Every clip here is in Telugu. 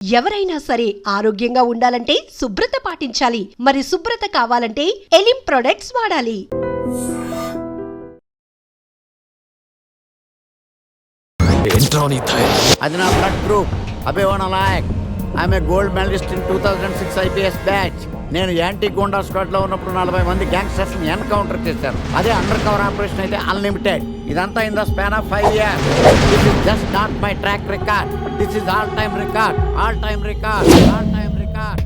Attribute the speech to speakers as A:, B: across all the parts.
A: ఎవరైనా సరే ఆరోగ్యంగా ఉండాలంటే శుభ్రత పాటించాలి. మరి శుభ్రత కావాలంటే ఎలిం ప్రొడక్ట్స్ వాడాలి.
B: అది నా బ్లడ్ గ్రూప్. అభివాన లాయక్. I'm a gold medalist in 2006 IPS batch. నేను యాంటీ గోండా స్క్వాడ్ లో ఉన్నప్పుడు 40 మంది గ్యాంగ్స్టర్స్ ని ఎన్కౌంటర్ చేశాను. అదే అండర్ కవర్ ఆపరేషన్ అయితే అన్లిమిటెడ్. ఇదంతా in the span of 5 years. This is just not my track record. This is all time record. All time record. All time record.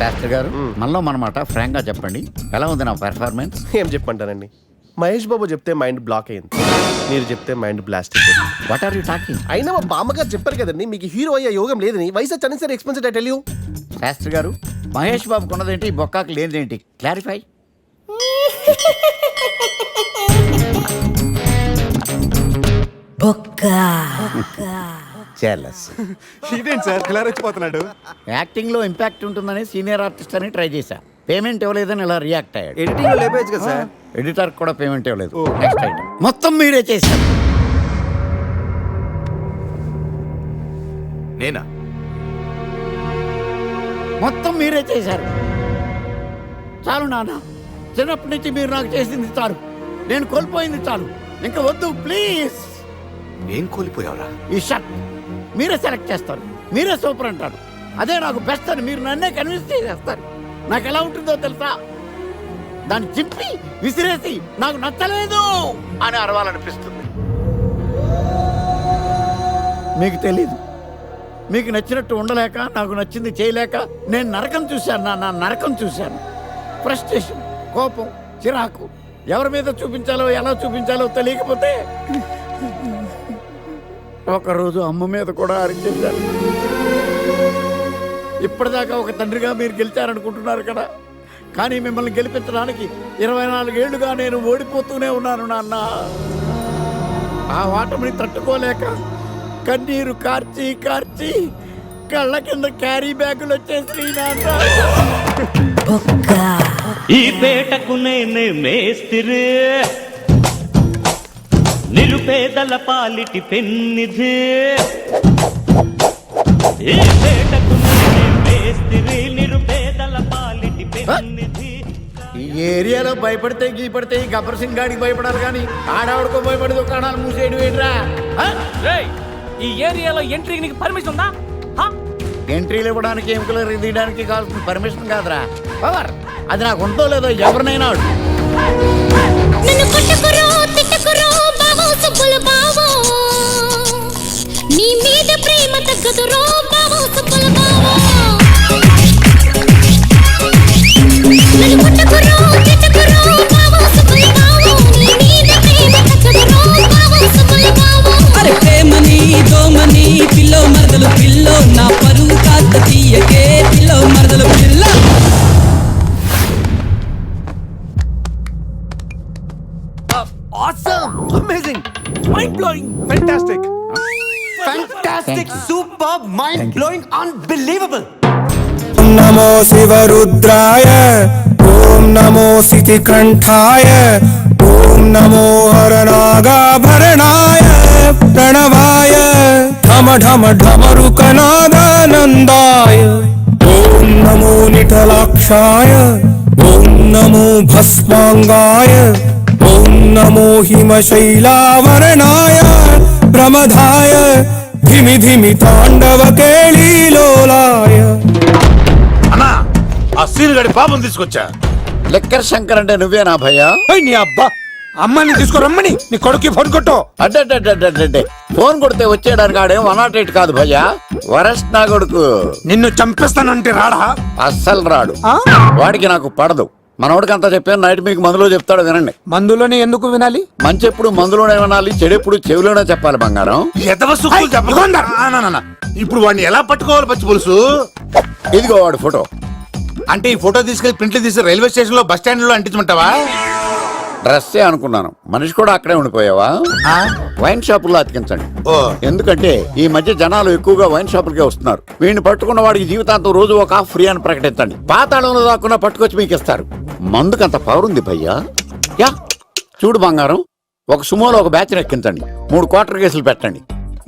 B: Shastri garu, మనలో మనమాట ఫ్రాంక్ గా చెప్పండి, ఎలా ఉంది నా పెర్ఫార్మెన్స్?
C: ఏం చెప్పంటానండి, మహేష్ బాబు చెప్తే మైండ్ బ్లాక్ అయింది, మీరు చెప్తే మైండ్ బ్లాస్ట్ అయిపోయింది.
B: What are you talking?
C: అయినా మా బామ్మగారు చెప్పారు కదండి, మీకు హీరో అయ్యే యోగం లేదని. వయసు సరే expensive I tell you.
B: Shastri garu, Mahesh బాబుకు ఉన్నదేంటి, బొక్కాకు లేనిదేంటి? క్లారిఫై.
D: ఇదేంటి సార్ ఇలా రెచ్చిపోతున్నాడు?
B: యాక్టింగ్ లో ఇంపాక్ట్ ఉంటుందని సీనియర్ ఆర్టిస్ట్ అని ట్రై చేశా. పేమెంట్ ఇవ్వలేదని ఇలా రియాక్ట్ అయ్యాడు.
D: ఎడిటింగ్ లో లేపేయచ్చు కదా సార్.
B: ఎడిటర్ కూడా పేమెంట్ ఇవ్వలేదు. నెక్స్ట్ ఐటమ్ మొత్తం మీరే చేశారు.
D: నేనా?
B: మొత్తం మీరే చేశారు. చాలు నాన్న, చిన్నప్పటి నుంచి మీరు నాకు చేసింది చాలు, నేను కోల్పోయింది చాలు, ఇంకా వద్దు ప్లీజ్.
D: ఏం కోల్పోయావురా?
B: ఈ షర్ట్ మీరే సెలెక్ట్ చేస్తారు, మీరే సూపర్ అంటారు, అదే నాకు బెస్ట్ అని మీరు నన్నే కన్విన్స్ చేసేస్తారు. నాకు ఎలా ఉంటుందో తెలుసా, దాన్ని చింపి విసిరేసి నాకు నచ్చలేదు అని అరవాలనిపిస్తుంది. మీకు తెలీదు, మీకు నచ్చినట్టు ఉండలేక, నాకు నచ్చింది చేయలేక నేను నరకం చూశాను. నా నరకం చూశాను. ఫ్రస్ట్రేషన్, కోపం, చిరాకు, ఎవరి మీద చూపించాలో ఎలా చూపించాలో తెలియకపోతే ఒకరోజు అమ్మ మీద కూడా అరిచేశాను. ఇప్పటిదాకా ఒక తండ్రిగా మీరు గెలిచారనుకుంటున్నారు కదా, కానీ మిమ్మల్ని గెలిపించడానికి 24 ఏళ్లుగా నేను ఓడిపోతూనే ఉన్నాను నాన్న. ఆ ఓటమిని తట్టుకోలేక కన్నీరు కార్చి కార్చి కళ్ళ కింద క్యారీ బ్యాగులు వచ్చేసి నాన్న.
E: ఈ పేటకు నేనే మేస్తిరి, నిరుపేదల పాలిటి పెన్నిధి. ఈ పేటకు నేనే మేస్తిరి, నిరుపేదల పాలిటి పెన్నిధి.
B: ఈ ఏరియాలో భయపడితే గీపడితే ఈ గబ్బర్ సింగ్ గాడికి భయపడాలి, కానీ ఆడవాడుకో భయపడి దుకాణాలు మూసేయడం ఏంట్రా?
F: ఈ ఏరియాలో ఎంట్రీకి నీకు పర్మిషన్ ఉందా?
B: ఎంట్రీలు ఇవ్వడానికి, ఎముకలు తీయడానికి కావాల్సిన పర్మిషన్ కాదురా, పవర్. అది నాకు ఉందో లేదో ఎవరినైనా
G: నీ మీద ప్రేమ తగ్గదురో బావో సుబ్బుల బావో. నన్ను కొట్టకురో తిట్టకురో బావో సుబ్బుల బావో. నీ మీద ప్రేమ తగ్గదురో బావో సుబ్బుల బావో.
H: అరే ప్రేమని దోమని పిల్లో మరదలు పిల్లో, నా పరువు కాస్త తీయకే పిల్లో మరదలు పిల్ల.
D: Awesome! Amazing! Mind-blowing! Fantastic! Fantastic! Superb! Mind-blowing! Unbelievable!
I: ఓం నమో శివరుద్రాయ, ఓం నమో సితికంఠాయ, ఓం నమో హరనాగాభరణాయ ప్రణవాయ ఢమ ఢమ ఢమరుకనాదానందాయ, ఓం నమో నిఠలాక్షాయ, ఓం నమో భస్మాంగాయ, ఓం నమో హిమశైలావరణాయ ప్రమదాయ ధిమి ధిమి తాండవ కేళీలోలాయ.
D: అన్నా, ఆ సీన్ గడి పాపం తీసుకొచ్చా.
B: లెక్కర్ శంకర్ అంటే నువ్వేనా భయ్యా?
I: నీ అబ్బా, అమ్మని తీసుకురమ్మని నీ కొడుకు ఫోన్ కొట్టు.
B: అడ్డే ఫోన్ కొడితే వచ్చేయడానికి ఆడేం 108 కాదు భయ్యా, వరస్ట్ నా కొడుకు.
I: నిన్ను చంపేస్తానంటే రాడా?
B: అస్సలు రాడు. వాడికి నాకు పడదు. మనోడికి అంతా చెప్పాను, నైట్ మీకు మందులో చెప్తాడు వినండి.
I: మందులోనే ఎందుకు వినాలి?
B: మంచి ఎప్పుడు మందులోనే వినాలి, చెడు ఎప్పుడు చెవిలోనే చెప్పాలి బంగారం.
D: ఇప్పుడు వాడిని ఎలా పట్టుకోవాలి పచ్చి పులుసు?
B: ఇదిగో వాడు ఫోటో.
D: అంటే ఈ ఫోటో తీసుకెళ్లి ప్రింట్లు తీసి రైల్వే స్టేషన్ లో, బస్ స్టాండ్ లో అంటించమంటావా?
B: డ్రెస్సే అనుకున్నాను, మనిషి కూడా అక్కడే ఉండిపోయావా? వైన్ షాపుల్లో అతికించండి. ఎందుకంటే ఈ మధ్య జనాలు ఎక్కువగా వైన్ షాపులకే వస్తున్నారు. వీడిని పట్టుకున్న వాడికి జీవితాంతం రోజు ఒక ఫ్రీ అని ప్రకటించండి. పాతాళంలో దాక్కున్నా పట్టుకొచ్చి మీకు ఇస్తారు. మందుకు అంత పవర్ ఉంది భయ్యా. యా చూడు బంగారం, ఒక సుమోలో ఒక బ్యాచ్ ఎక్కించండి, 3 క్వార్టర్ కేసులు పెట్టండి.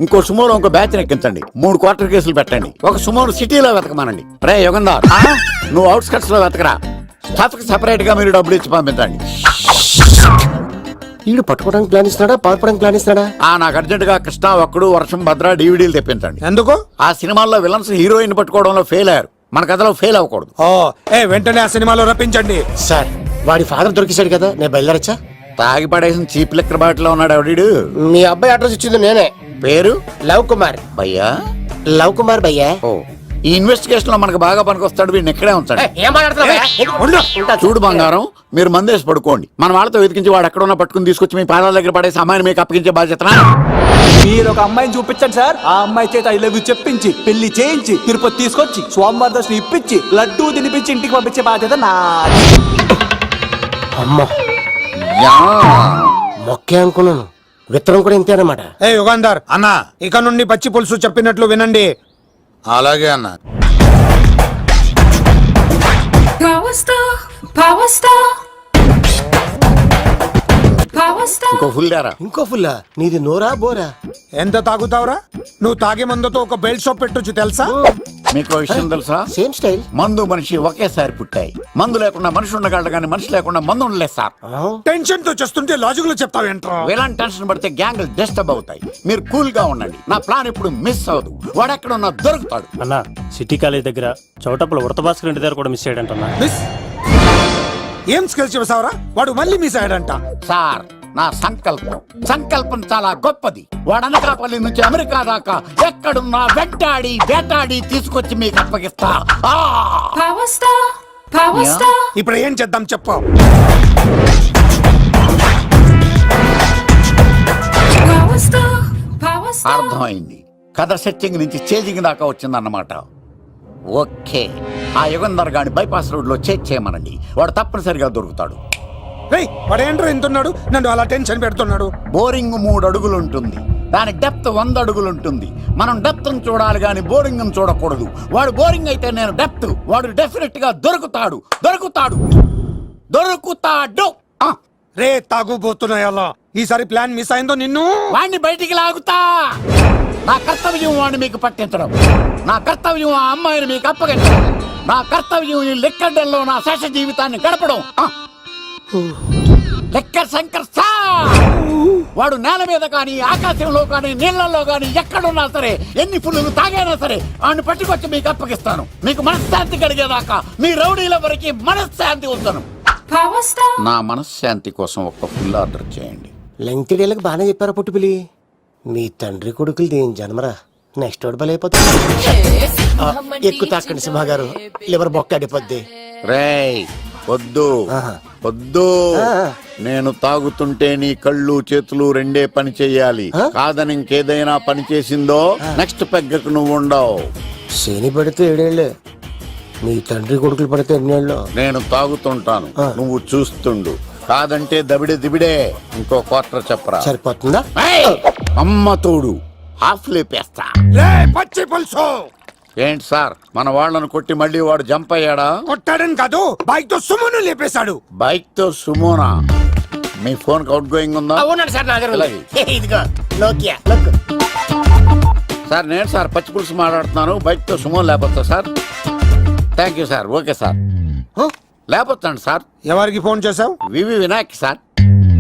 B: ఇంకో సుమోలో ఇంకో బ్యాచ్ ఎక్కించండి, 3 క్వార్టర్ కేసులు పెట్టండి. ఒక సుమోను సిటీలో వెతకమానండి. రే యుగంధర్, నువ్వు అవుట్స్కట్స్ లో వెతకరా. స్టాఫ్ కి సెపరేట్ గా మీరు డబ్బులు ఇచ్చి పంపించండి.
C: వీడు పట్టుకోవడానికి ప్లాన్ ఇస్తున్నాడా, పాల్పడానికి ప్లాన్ ఇస్తున్నాడా?
B: నాకు అర్జెంట్ గా కృష్ణ ఒక్కడు, వర్షం భద్ర డివిడీలు తెప్పించండి.
I: ఎందుకు?
B: ఆ సినిమాల్లో విలన్స్ హీరోయిన్ పట్టుకోవడంలో ఫెయిల్ అయ్యారు, మన కథలో ఫెయిల్ అవ్వకూడదు.
I: వెంటనే ఆ సినిమాలో రప్పించండి.
C: సార్ వాడి ఫాదర్ దొరికేశాడు కదా, నేను బయలుదేరచ్చా?
B: తాగి పడేసిన చీప్ లెక్కర్ బాటిలో ఉన్నాడు ఎవడీడు.
C: మీ అబ్బాయి అడ్రస్ ఇచ్చింది నేనే.
B: పేరు
C: లవ్ కుమార్.
B: భయ్యా?
C: లవ్ కుమార్ భయ్యా.
B: ఓ, ఈ ఇన్వెస్టిగేషన్ లో మనకు బాగా పనికొస్తాడు, వీడిని ఎక్కడే ఉంచాడు.
C: ఏం మాట్లాడుతున్నావు?
B: చూడు బంగారం, మీరు మందేసి పడుకోండి, మన వాళ్ళతో వెతికించి వాడు ఎక్కడ ఉన్నా పట్టుకుని తీసుకొచ్చి మీ పాదాల దగ్గర పడేసి అమ్మాయిని మీకు అప్పగించే బాధ్యత.
F: మీరు ఒక అమ్మాయిని చూపించండి సార్. ఆ అమ్మాయి చేత ఐ లవ్ యూ చెప్పించి పెళ్లి చేయించి తిరుపతి తీసుకొచ్చి స్వామివారి దర్శనం ఇప్పించి లడ్డూ తినిపించి ఇంటికి పంపించే బాధ్యత నాది.
C: అమ్మా మొక్కే అనుకున్నాను, విత్తనం కూడా ఇంతే అన్నమాట.
I: యుగాంధర్ అన్న, ఇక నుండి పచ్చి పులుసు చెప్పినట్లు వినండి.
D: అలాగే అన్న.
B: ఇంకో ఫుల్ దారా.
C: ఇంకో ఫుల్లా? నీది నోరా బోరా?
I: ఎంత తాగుతావురా? నువ్వు తాగే మందుతో ఒక బెల్ట్ షాప్ పెట్టొచ్చు తెలుసా?
B: మీకు విషయం తెలుసా?
C: Same style.
B: మందు మనిషి ఒకేసారి పుట్టాయి. మందు లేకుండా మనిషి ఉండగలడు కానీ మనిషి లేకుండా మందు ఉండలేదు సార్.
I: టెన్షన్ తో చేస్తుంటే లాజిక్ లో చెప్తావేంట్రా?
B: ఎలాంటి టెన్షన్ పడితే గ్యాంగ్లు డిస్టర్బ్ అవుతాయి. మీరు కూల్ గా ఉండండి, నా ప్లాన్ ఇప్పుడు మిస్ అవ్వదు. వాడు ఎక్కడ ఉన్నా దొరుకుతాడు.
J: అన్నా, సిటీ కాలేజ్ దగ్గర చౌటప్పుల వృత భాస్కర్ ఇంటి దగ్గర కూడా మిస్ అయ్యాడంటన్నా.
I: మిస్ ఏం స్కిల్స్ చేసావరా? వాడు మళ్ళీ మిస్ అయ్యాడంట.
B: సార్, నా సంకల్పం చాలా గొప్పది. వాడు అనకాపల్లి నుంచి అమెరికా దాకా ఎక్కడున్నా వెంటాడి వేటాడి తీసుకొచ్చి మీకు అప్పగిస్తా.
I: ఇప్పుడు ఏం చేద్దాం చెప్పు.
B: అర్థమైంది. కథ సెట్టింగ్ నుంచి చేజింగ్ దాకా వచ్చిందన్నమాట. ఓకే, ఆ యుగంధర్ గాని బైపాస్ రోడ్ లో చేయమనండి, వాడు తప్పనిసరిగా దొరుకుతాడు.
I: వాడేంట్రా ఎంతున్నాడు, నన్ను అలా టెన్షన్ పెడుతున్నాడు.
B: బోరింగ్ 3 అడుగులు ఉంటుంది, దాని డెప్త్ 100 అడుగులు ఉంటుంది. మనం డెప్త్ చూడాలి గాని బోరింగ్ చూడకూడదు. వాడు బోరింగ్ అయితే నేను డెప్త్. వాడు డెఫినెట్ గా దొరుకుతాడు.
I: రే తాగుబోతున్నాయా, ఈసారి ప్లాన్ మిస్ అయిందో నిన్ను
B: వాడిని బయటికి లాగుతా. నా కర్తవ్యం వాడిని మీకు పట్టించడం, నా కర్తవ్యం ఆ అమ్మాయిని మీకు అప్పగించడం, నా కర్తవ్యం ఈ లెక్కడ్డల్లో నా శేష జీవితాన్ని గడపడం. లెక్క శంకర్ సార్, వాడు నేల మీద కానీ ఆకాశంలో కానీ నీళ్లలో కానీ ఎక్కడున్నా సరే, ఎన్ని ఫుల్లు తాగైనా సరే వాడిని పట్టుకొచ్చి మీకు అప్పగిస్తాను. మీకు మనశ్శాంతి కలిగేదాకా మీ రౌడీల వరకు మనశ్శాంతి ఉంచను. నా మనశ్శాంతి కోసం ఒక ఫుల్ ఆర్డర్ చేయండి.
C: లెంగ్త్ డేలకు బాగానే చెప్పారా పుట్టుపిలి? మీ తండ్రి కొడుకులు దేని జన్మరా, నెక్స్ట్ వాడు బలైపోతుంది. ఎక్కువ తాకండి సింహ గారు, లివర్ బొక్క అడిపోద్ది.
B: రేయ్ వద్దు వద్దు, నేను తాగుతుంటే నీ కళ్ళు చేతులు రెండే పని చెయ్యాలి. కాదని ఇంకేదైనా పని చేసిందో నెక్స్ట్ పెగ్గకు నువ్వు ఉండవు.
C: శని పడితే 7 ఏళ్ళే, మీ తండ్రి కొడుకులు పడితే 8 ఏళ్ళు.
B: నేను తాగుతుంటాను, నువ్వు చూస్తుండు. కాదంటే దబిడే దిబిడే. ఇంకో క్వార్టర్ చెప్పరా?
C: సరిపోతుందా?
B: అమ్మ తోడు హాఫ్ లేపేస్తా.
I: పచ్చి పులుసు
B: ఏంటి సార్, మన వాళ్ళను కొట్టి మళ్ళీ వాడు జంప్ అయ్యాడా?
I: కొట్టాడని కాదు, బైక్ తో సుమోను లేపేశాడు.
B: బైక్ తో సుమోనా? మీ ఫోన్ అవుట్ గోయింగ్ ఉందా? సార్ నేను సార్ పచ్చి పులుసు మాట్లాడుతున్నాను. బైక్ తో సుమో లేకపోతా sir? Thank you sir. Okay sir, లేకపోతాను సార్.
I: ఎవరికి ఫోన్ చేసావు?
B: వివి వినాయక్ సార్.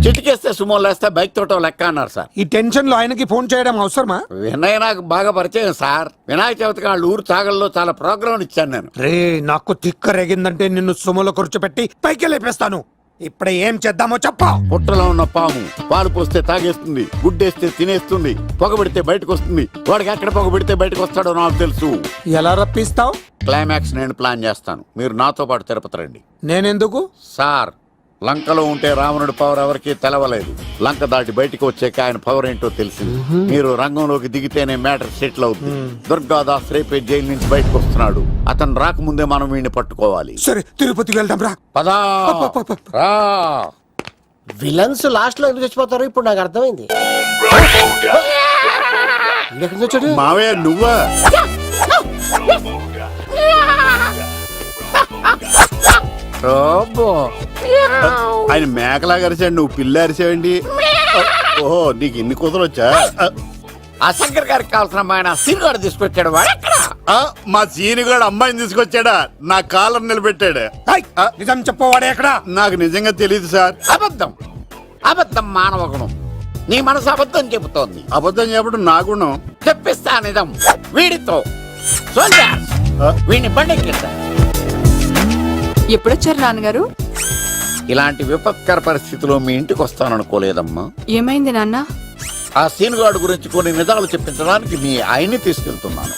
B: చిటికేస్తే సుమో లేస్తే బైక్ తోటో లెక్క అన్నారు సార్.
I: ఈ టెన్షన్ లో ఆయనకి ఫోన్ చేయడం అవసరమా?
B: వినయ్ నాకు బాగా పరిచయం సార్. వినాయక చవితికి వాళ్ళ ఊరు చాగల్లో చాలా ప్రోగ్రాం ఇచ్చాను నేను.
I: రే నాకు తిక్క రేగిందంటే నిన్ను సుమోలో కూర్చోపెట్టి పైకి లేపేస్తాను. ఇప్పుడే ఏం చేద్దామో చెప్పా.
B: పుట్టలో ఉన్న పాము పాలు పోస్తే తాగేస్తుంది, గుడ్డేస్తే తినేస్తుంది, పొగబెడితే బయటకు వస్తుంది. వాడికి ఎక్కడ పొగబెడితే బయటకు వస్తాడో నాకు తెలుసు.
I: ఎలా రప్పిస్తావు?
B: క్లైమాక్స్ నేను ప్లాన్ చేస్తాను, మీరు నాతో పాటు తిరుపతి రండి.
I: నేనెందుకు?
B: సార్, లంకలో ఉంటే రావణుడి పవర్ ఎవరికి తెలవలేదు. లంక దాటి బయటకు వచ్చాక ఆయన పవర్ ఏంటో తెలిసింది. మీరు రంగంలోకి దిగితేనే మ్యాటర్ సెటిల్ అవుతుంది. దుర్గాదాస్ రేపే జైలు నుంచి బయటకు వస్తున్నాడు. అతను రాకముందే మనం వీడిని పట్టుకోవాలి.
I: సరే తిరుపతికి వెళ్దాం రా.
B: పదా రా.
C: విలన్స్ లాస్ట్ లో ఎందుకు చచ్చిపోతారు ఇప్పుడు నాకు అర్థమైంది.
B: మావయ్య నువ్వా?
D: ఆయన మేకలా అరిచాడు, నువ్వు పిల్ల అరిచావండి. ఓహో, నీకు ఇన్ని కూతురు వచ్చా?
B: ఆ శంకర్ గారికి కావాల్సిన అమ్మాయి సీన్ గారు తీసుకొచ్చాడు. వాడు ఎక్కడ?
D: మా సీనుగాడు అమ్మాయిని తీసుకొచ్చాడా? నా కాలర్ నిలబెట్టాడు.
I: నిజం చెప్పవాడే ఎక్కడ?
D: నాకు నిజంగా తెలియదు సార్.
B: అబద్ధం, అబద్ధం మానవ గుణం. నీ మనసు అబద్ధం చెబుతోంది.
D: అబద్ధం చెప్పడం నా గుణం.
B: చెప్పిస్తా నిజం వీడితో. సోల్జర్స్, వీడిని బండెక్కిస్తా.
K: ఎప్పుడొచ్చారు నాన్నగారు?
B: ఇలాంటి విపత్కర పరిస్థితిలో మీ ఇంటికి వస్తాననుకోలేదమ్మా.
K: ఏమైంది నాన్న?
B: ఆ సీనుగాడు గురించి కొన్ని నిజాలు చెప్పించడానికి మీ ఆయన్ని తీసుకెళ్తున్నాను.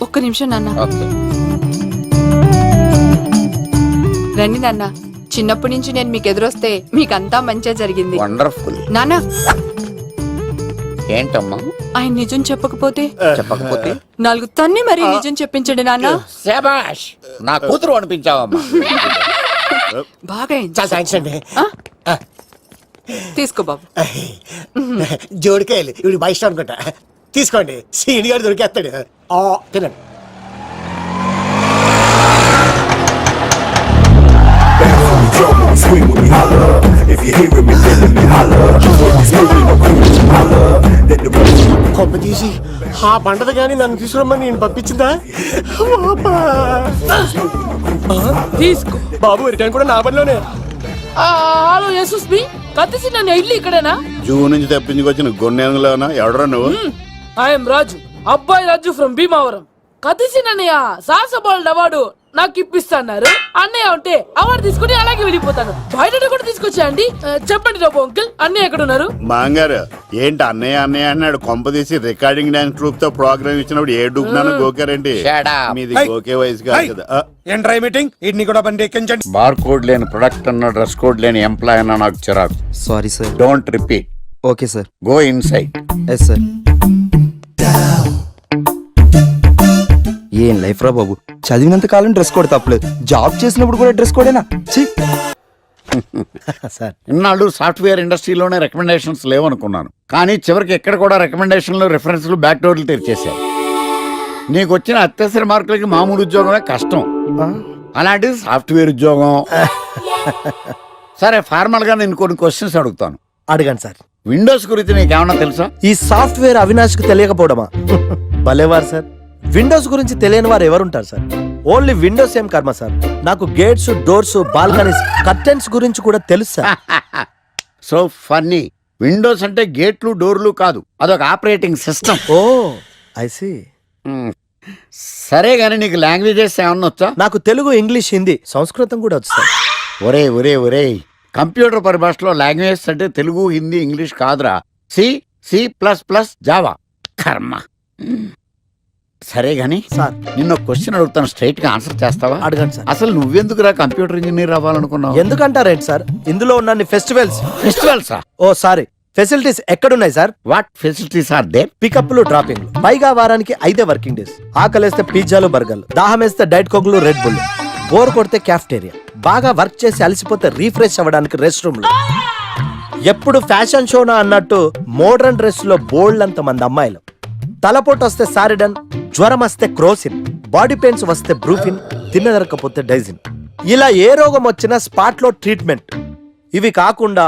K: ఒక్క నిమిషం నాన్న.
B: ఓకే.
K: రండి నాన్న. చిన్నప్పటి నుంచి నేను మీకు ఎదురొస్తే మీకంతా మంచిగా జరిగింది.
B: వండర్ఫుల్.
K: నాన్న,
B: ఏంటమ్మా?
K: ఆయన నిజం చెప్పకపోతే
B: చెప్పకపోతే
K: 4 తన్ని మరీ నిజం చెప్పించండి నాన్న.
B: శభాష్, నా కూతురు అనిపించావమ్మా.
K: బాగా అయింది.
C: చాలా థ్యాంక్స్ అండి.
K: తీసుకో బాబు.
C: జోడికాయలు ఇవి బయట అనుకుంటా. తీసుకోండి, సీని గారు దొరికేస్తాడు. తినండి. కొమ్మ తీసి ఆ పంటది కానీ నన్ను తీసుకురమ్మని నేను పంపించిందా?
K: తీసుకో
C: బాబు, రిటర్న్ కూడా నా పనిలోనే.
K: హలో యశస్వి, కత్తిసి నన్ను ఇల్లు ఇక్కడేనా?
D: జూ నుంచి తప్పించుకొచ్చిన గొన్నెంగులోనా? ఎవడరా నువ్వు?
K: ఐఎమ్ రాజు, అబ్బాయి రాజు ఫ్రమ్ భీమావరం. కత్తిసి నన్నయ్య సాసబాల్ అవార్డు నాకు ఇప్పిస్తున్నారు. అన్నయ్య ఉంటే అవార్డు తీసుకుని అలాగే వెళ్ళిపోతాను. బయట కూడా తీసుకొచ్చా అండి. చెప్పండి రాబు అంకుల్, అన్నయ్య ఎక్కడ ఉన్నారు?
D: మాంగారు ఏంటి అన్నయ్య అన్నయ్య అన్నాడు? కొంప తీసి రికార్డింగ్ డాన్స్ ట్రూప్ తో ప్రోగ్రామ్ ఇచ్చినప్పుడు ఏ డూక్నాను గోకారండి? మీది గోకే వయసు కాదు కదా.
I: ఏంట్రై మీటింగ్? ఇడ్ని కూడా బండి ఎక్కించండి.
B: బార్ కోడ్ లేని ప్రొడక్ట్ అన్న, డ్రెస్ కోడ్ లేని ఎంప్లాయ్ అన్న నాకు చిరాకు.
F: Sorry sir.
B: Don't repeat.
F: Okay sir.
B: Go inside.
F: Yes sir. ఏం లైఫ్ రా బాబు, చదివినంత కాలం డ్రెస్ కోడ్ తప్పలేదు, జాబ్ చేసినప్పుడు కూడా డ్రెస్ కోడేనా?
C: సార్,
B: ఇన్నాళ్ళు సాఫ్ట్వేర్ ఇండస్ట్రీలోనే రికమెండేషన్స్ లేవనుకున్నాను, కానీ చివరికి ఎక్కడ కూడా రికమెండేషన్లు, రిఫరెన్స్లు, బ్యాక్ డోర్లు తెరిచేశారు. నీకు వచ్చిన అత్యవసర మార్కులకి మామూలు ఉద్యోగమే కష్టం, అలాంటిది సాఫ్ట్వేర్ ఉద్యోగం. సరే, ఫార్మల్ గా నేను కొన్ని క్వశ్చన్స్ అడుగుతాను.
C: అడగండి సార్.
B: విండోస్ గురించి నీకేమన్నా తెలుసా?
C: ఈ సాఫ్ట్వేర్ అవినాష్కి తెలియకపోవడమా? భలేవారు సార్. విండోస్ గురించి తెలియని వారు ఎవరుంటారు సార్? ఓన్లీ విండోస్ ఏం కర్మ సార్, నాకు గేట్స్, డోర్స్, బాల్కనీస్, కర్టెన్స్ గురించి కూడా తెలుసు సార్.
B: So funny. విండోస్ అంటే గేట్లు, డోర్లు కాదు, అదొక operating system.
C: Oh I see.
B: సరే గానీ నీకు లాంగ్వేజెస్ ఏమన్నా వచ్చా?
C: నాకు తెలుగు, ఇంగ్లీష్, హిందీ, సంస్కృతం కూడా వచ్చు సార్.
B: ఒరే ఒరే ఒరే, కంప్యూటర్ పరిభాషలో లాంగ్వేజెస్ అంటే తెలుగు, హిందీ, ఇంగ్లీష్ కాదురా. C, C plus plus, Java. కర్మ. సరే గాని
C: సార్,
B: నిన్న క్వశ్చన్ అడుగుతాను, స్ట్రైట్ గా ఆన్సర్ చేస్తావా?
C: అడగండి సార్.
B: అసలు నువ్వెందుకురా కంప్యూటర్ ఇంజనీర్ అవ్వాలనుకున్నావు?
C: ఎందుకంటారేంటి సార్, ఇందులో ఉన్న ఫెస్టివల్స్.
B: ఫెస్టివల్సా?
C: ఓ సారీ, ఫెసిలిటీస్ ఎక్కడున్నాయి sir?
B: What facilities are there?
C: పికప్లు, డ్రాపింగ్లు, పైగా వారానికి 5 వర్కింగ్ డేస్. ఆకలేస్తే పిజ్జాలు, బర్గర్లు, దాహం వేస్తే డైట్ కోక్లు, రెడ్ బుల్, బోర్ కొడితే క్యాఫ్టేరియా, బాగా వర్క్ చేసి అలసిపోతే రీఫ్రెష్ అవ్వడానికి రెస్ట్ రూమ్లు. ఎప్పుడు ఫ్యాషన్ షోనా అన్నట్టు మోడర్న్ డ్రెస్ లో బోల్డ్ అంత మంది అమ్మాయిలు. తలపోటు వస్తే సారిడన్, జ్వరం వస్తే క్రోసిన్, బాడీ పెయిన్స్ వస్తే బ్రూఫిన్, తిన్నదరకపోతే డైజిన్. ఇలా ఏ రోగం వచ్చినా స్పాట్ లో ట్రీట్మెంట్. ఇవి కాకుండా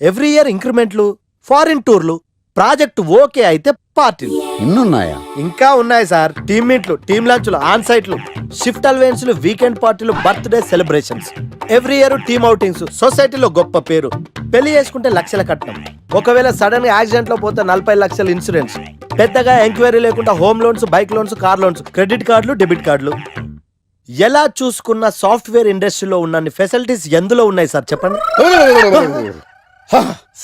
C: ఎవ్రీ ఇయర్ ఇంక్రిమెంట్లు, ఫారిన్ టూర్లు, ప్రాజెక్ట్ ఓకే అయితే పార్టీలు.
B: ఇన్నున్నాయా?
C: ఇంకా ఉన్నాయి సార్. టీమ్ మీట్లు, టీమ్ లంచ్లు, ఆన్ సైట్లు, షిఫ్ట్ అలవెన్స్లు, వీకెండ్ పార్టీలు, birthday celebrations, every year team outings, సొసైటీలో గొప్ప పేరు. పెళ్లి చేసుకుంటే లక్షల కట్నం, ఒకవేళ సడన్ గా యాక్సిడెంట్ లో పోతే 40 లక్షల ఇన్సూరెన్స్, పెద్దగా ఎంక్వైరీ లేకుండా home loans, bike loans, car loans, credit కార్డులు, డెబిట్ కార్డులు. ఎలా చూసుకున్న సాఫ్ట్వేర్ ఇండస్ట్రీలో ఉన్న ఫెసిలిటీస్ ఎందులో ఉన్నాయి సార్ చెప్పండి.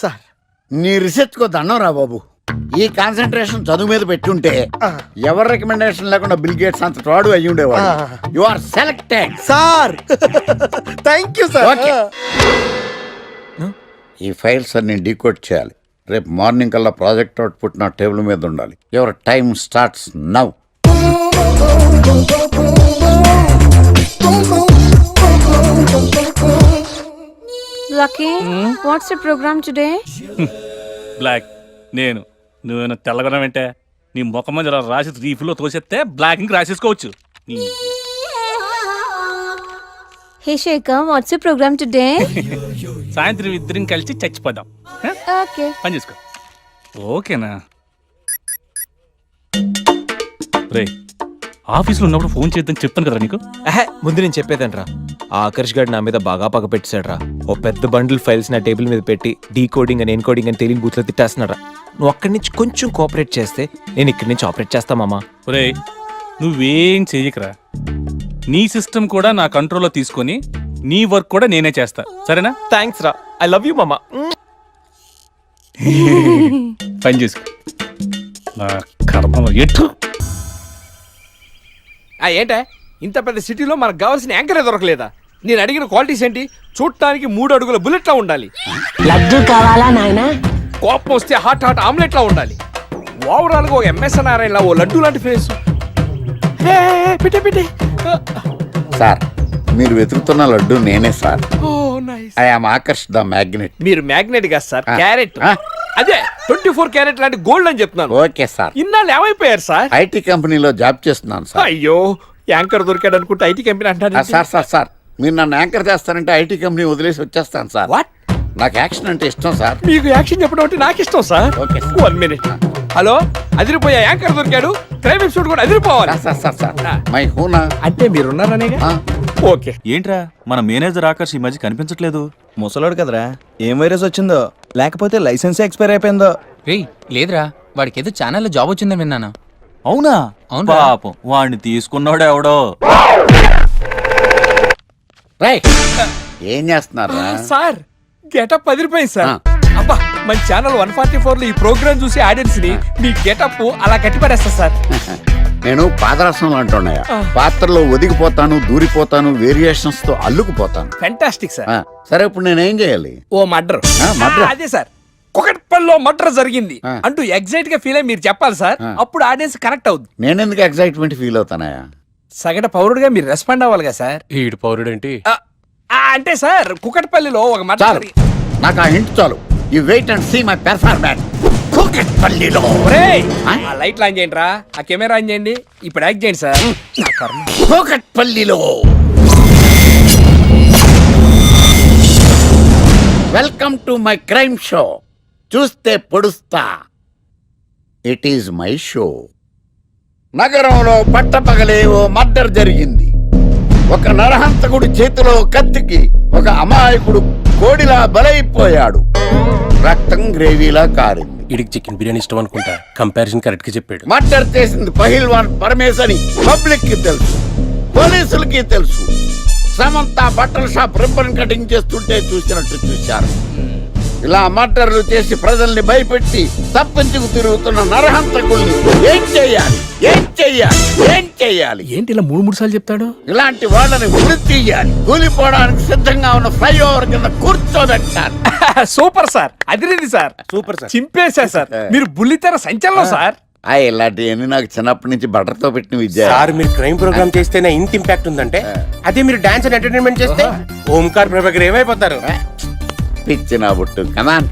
C: సార్,
B: నీ రీసెర్చ్ కో దండం రా బాబు. ఈ కాన్సన్ట్రేషన్ చదువు మీద పెట్టుంటే ఎవరి రికమెండేషన్ లేకుండా బిల్ గేట్స్ అంత ఫ్రాడ్ అయ్యి ఉండేవాడు. You are selected
C: sir. Thank you sir.
B: Okay, ఈ ఫైల్స్ అన్ని డీకోడ్ చేయాలి. రేపు మార్నింగ్ కల్లా ప్రాజెక్ట్ అవుట్పుట్ నా టేబుల్ మీద ఉండాలి. Your time starts now.
K: Lucky, what's the program today?
E: Block. నేను నువ్వేనా తెల్లగొన వెంటే నీ ముఖం మీద ఇలా రాసి రీఫ్లో తోసేస్తే బ్లాక్ ఇంక రాసేసుకోవచ్చు.
G: Hey Shekhar what's your program today?
E: సాయంత్రం ఇద్దరం కలిసి చచ్చిపోదాం.
G: ఓకే.
E: పని చేసుకో. ఓకేనా? రే, ఆఫీస్లో ఉన్నప్పుడు ఫోన్ చేద్దని చెప్తాను కదా నీకు.
F: ముందు నేను చెప్పేదంట్రా, ఆ ఆకర్ష్ గారు నా మీద బాగా పగ పెట్టాడురా. ఓ పెద్ద బండిల్ ఫైల్స్ నా టేబుల్ మీద పెట్టి డీకోడింగ్ అని ఎన్కోడింగ్ అని తెలియని బూత్లో తిట్టేస్తున్నారా. నువ్వు అక్కడి నుంచి కొంచెం కోఆపరేట్ చేస్తే నేను ఇక్కడి నుంచి ఆపరేట్ చేస్తా మామా.
E: రే, నువ్వేం చెయ్యకరా. నీ సిస్టమ్ కూడా నా కంట్రోల్లో తీసుకొని నీ వర్క్ కూడా నేనే చేస్తా, సరేనా?
F: థ్యాంక్స్ రా, ఐ లవ్ యూ మామా.
E: పని చేసుకో. నా కర్మ ఎటు.
L: ఏంటే ఇంత పెద్ద సిటీలో మనకు కావాల్సిన యాంకరే దొరకలేదా? నేను అడిగిన క్వాలిటీస్ ఏంటి? చూడటానికి 3 అడుగుల బుల్లెట్లా ఉండాలి,
A: లడ్డు కావాలా నాయనా?
L: కోపం వస్తే హాట్ హాట్ ఆమ్లెట్లా ఉండాలి, ఓవరాల్ గా ఒక ఎంఎస్ఎన్ నారాయణలా ఓ లడ్డు లాంటి ఫేస్. పెట్టే
D: సార్, మీరు వెతుకుతున్న లడ్డు నేనే sir. I am Akarsh the magnet.
L: మీరు మ్యాగ్నెట్ కాదు సార్, క్యారెట్.
D: ఆ.
L: అదే 24 క్యారెట్ లాంటి గోల్డ్ అని చెప్తున్నాను.
D: Okay sir.
L: ఇన్నాళ్ళు ఏమైపోయారు సార్?
D: ఐటీ కంపెనీలో జాబ్ చేస్తున్నాను సార్.
L: అయ్యో, యాంకర్ దొరికాడు అనుకుంటే ఐటీ కంపెనీ అంటారు.
D: సార్ మీరు నన్ను యాంకర్ చేస్తారంటే ఐటీ కంపెనీ వదిలేసి వచ్చేస్తాను సార్.
L: వాట్?
D: నాకు యాక్షన్ అంటే ఇష్టం సార్.
L: మీకు యాక్షన్ చెప్పడం అంటే నాకు ఇష్టం sir.
D: Okay sir.
L: 1 minute. Hello, అదిరిపోయా యాంకర్ దొరికాడు, క్రైమ్ ఎపిసోడ్ కూడా అదిరిపోవాలి.
D: సార్ మై హూనా
L: అంటే మీరున్నారనేగా. ఓకే.
F: ఏంట్రా మన మేనేజర్ ఆకర్ష్ ఈ మధ్య కనిపించట్లేదు? ముసలాడు కదరా, ఏం వైరస్ వచ్చిందో లేకపోతే లైసెన్స్ ఎక్స్పైర్ అయిపోయిందో.
M: లేదురా, వాడికి ఏదో ఛానల్లో జాబ్ వచ్చిందని విన్నాను.
F: అవునా?
M: అవును.
F: పాపం వాడిని తీసుకున్నాడు ఎవడో.
D: ఏం చేస్తున్నారు?
L: సార్ గెటప్ అదిరిపోయింది సార్. అబ్బా, మన ఛానల్ 144 లో ఈ ప్రోగ్రామ్ చూసి ఆడియన్స్ ని మీ గెటప్ అలా కట్టిపడేస్తా సార్.
D: నేను పాదరసం అంటున్నాయా, పాత్రలో ఒదిగిపోతాను, దూరిపోతాను, వేరియేషన్స్ తో అల్లుకుపోతాను.
L: Fantastic sir.
D: సరే, ఇప్పుడు నేనేం చేయాలి?
L: ఓ మర్డర్.
D: murder?
L: అదే సార్, కుకట్పల్లిలో మర్డర్ జరిగింది అంటూ ఎగ్జైట్ గా ఫీల్ అయ్యి మీరు చెప్పాలి సార్. అప్పుడు ఆడియన్స్ కనెక్ట్ అవుద్ది.
D: నేనెందుకు ఎగ్జైట్మెంట్ ఫీల్ అవుతానయా?
L: సగటు పౌరుడుగా మీరు రెస్పాండ్ అవ్వాలి కదా సార్.
E: ఈడు పౌరుడేంటి?
L: అంటే సార్ కుకట్పల్లిలో ఒక మర్డర్
D: చాలు, నాకు ఆ హింట్ చాలు. You wait and see my performance. కూకట్పల్లిలో
L: ఆ లైట్ ఆన్ చేయండి రా, ఆ కెమెరా ఆన్ చేయండి, ఇప్పుడు యాక్ట్ చేయండి సార్.
D: కూకట్పల్లిలో welcome to my crime show. చూస్తే పొడుస్తా, ఇట్ ఈజ్ మై షో. నగరంలో పట్టపగలే ఓ మర్డర్ జరిగింది. ఒక నరహంతకుడి చేతిలో కత్తికి ఒక అమాయకుడు కోడిలా బలైపోయాడు. రక్తం గ్రేవీలా కారింది.
J: ఇడికి చికెన్ బిర్యానీ ఇష్టం అనుకుంటా, కంపారిజన్ కరెక్ట్ గా చెప్పాడు.
D: మర్డర్ చేసింది పహిల్వాన్ పరమేశ్ అని పబ్లిక్ కి తెలుసు, పోలీసులకి తెలుసు. సమంత బట్టల షాప్ రిబ్బన్ కటింగ్ చేస్తుంటే చూసినట్టు చూశారు. ఇలా మర్డర్లు చేసి ప్రజల్ని భయపెట్టి తప్పించుకు తిరుగుతున్న నరహంతకుల్ని ఏం చెయ్యాలి, ఏం చెయ్యాలి, ఏం చెయ్యాలి?
L: ఏంటి ఇలా 3 సార్లు చెప్తాడు?
D: ఇలాంటి వాళ్ళని ఉరి తీయాలి. కూలిపోవడానికి సిద్ధంగా ఉన్న ఫ్లైఓవర్ కింద కూర్చోబెట్టాలి.
L: సూపర్ సార్, అదిరింది సార్.
F: Super sir.
L: చింపేశా సార్, మీరు బుల్లితెర సంచలనం సార్.
D: ఇలాంటివన్నీ నాకు చిన్నప్పటి నుంచి బట్టర్తో పెట్టిన విద్య.
J: సార్ మీరు క్రైమ్ ప్రోగ్రామ్ చేస్తేనే ఇంత ఇంపాక్ట్ ఉందంటే, అదే మీరు డాన్స్ అండ్ ఎంటర్టైన్మెంట్ చేస్తే ఓంకార్ ప్రభాకర్ ఏమైపోతారు?
D: పిచ్చి నా బుట్టు కమాన్.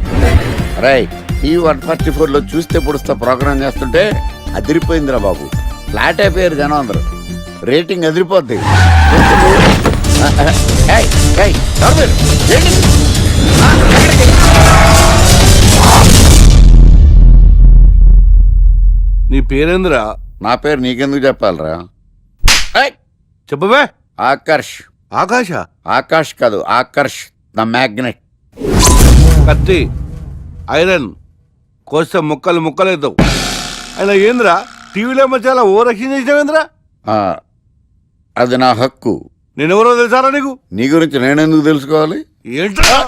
D: రై, ఈ 144 లో చూస్తే పొడుస్తా ప్రోగ్రామ్ చేస్తుంటే అదిరిపోయిందిరా బాబు. ఫ్లాట్ అయిపోయారు జనం అందరూ. రేటింగ్ అదిరిపోద్ది.
L: నీ పేరేంద్రా?
D: నా పేరు నీకెందుకు చెప్పాలరా?
L: చెప్పవే.
D: ఆకర్ష్.
L: ఆకాశ?
D: ఆకాష్ కాదు, ఆకర్ష్ ద మ్యాగ్నెట్.
L: కత్తి, ఐరన్ కోస్తే ముక్కలు ముక్కలేద్దావు. అయినా ఏంద్రా టీవీలో చాలా ఓ రక్షణ చేసినావేంద్రా?
D: అది నా హక్కు.
L: నేనెవరో తెలుసారా నీకు?
D: నీ గురించి నేనెందుకు తెలుసుకోవాలి?
L: ఏంట్రా?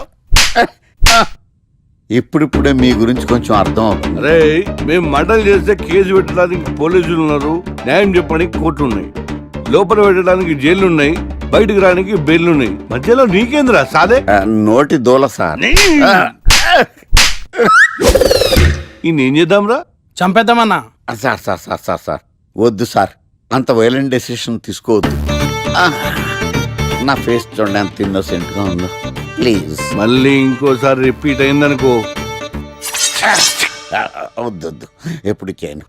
D: ఇప్పుడిప్పుడే మీ గురించి కొంచెం అర్థం అవుతుంది.
L: అరే, మేము మర్డర్ చేస్తే కేసు పెట్టడానికి పోలీసులు ఉన్నారు, న్యాయం చెప్పడానికి కోర్టు ఉన్నాయి, లోపల పెట్టడానికి జైలు ఉన్నాయి, బయటకు రానికి బెయిల్ ఉన్నాయి. మధ్యలో నీకేంద్రా సాదే?
D: నోటి దూల సార్.
L: ఏం చేద్దాంరా?
M: చంపేద్దామన్నా.
D: Sir sir sir sir sir వద్దు సార్, అంత వైలెంట్ డెసిషన్ తీసుకోవద్దు. నా ఫేస్ చూడండి ఎంత ఇన్నోసెంట్ గా ఉందో. ప్లీజ్
L: మళ్ళీ ఇంకోసారి రిపీట్ అయిందనుకో.
D: వద్దు, ఎప్పుడు చేయను.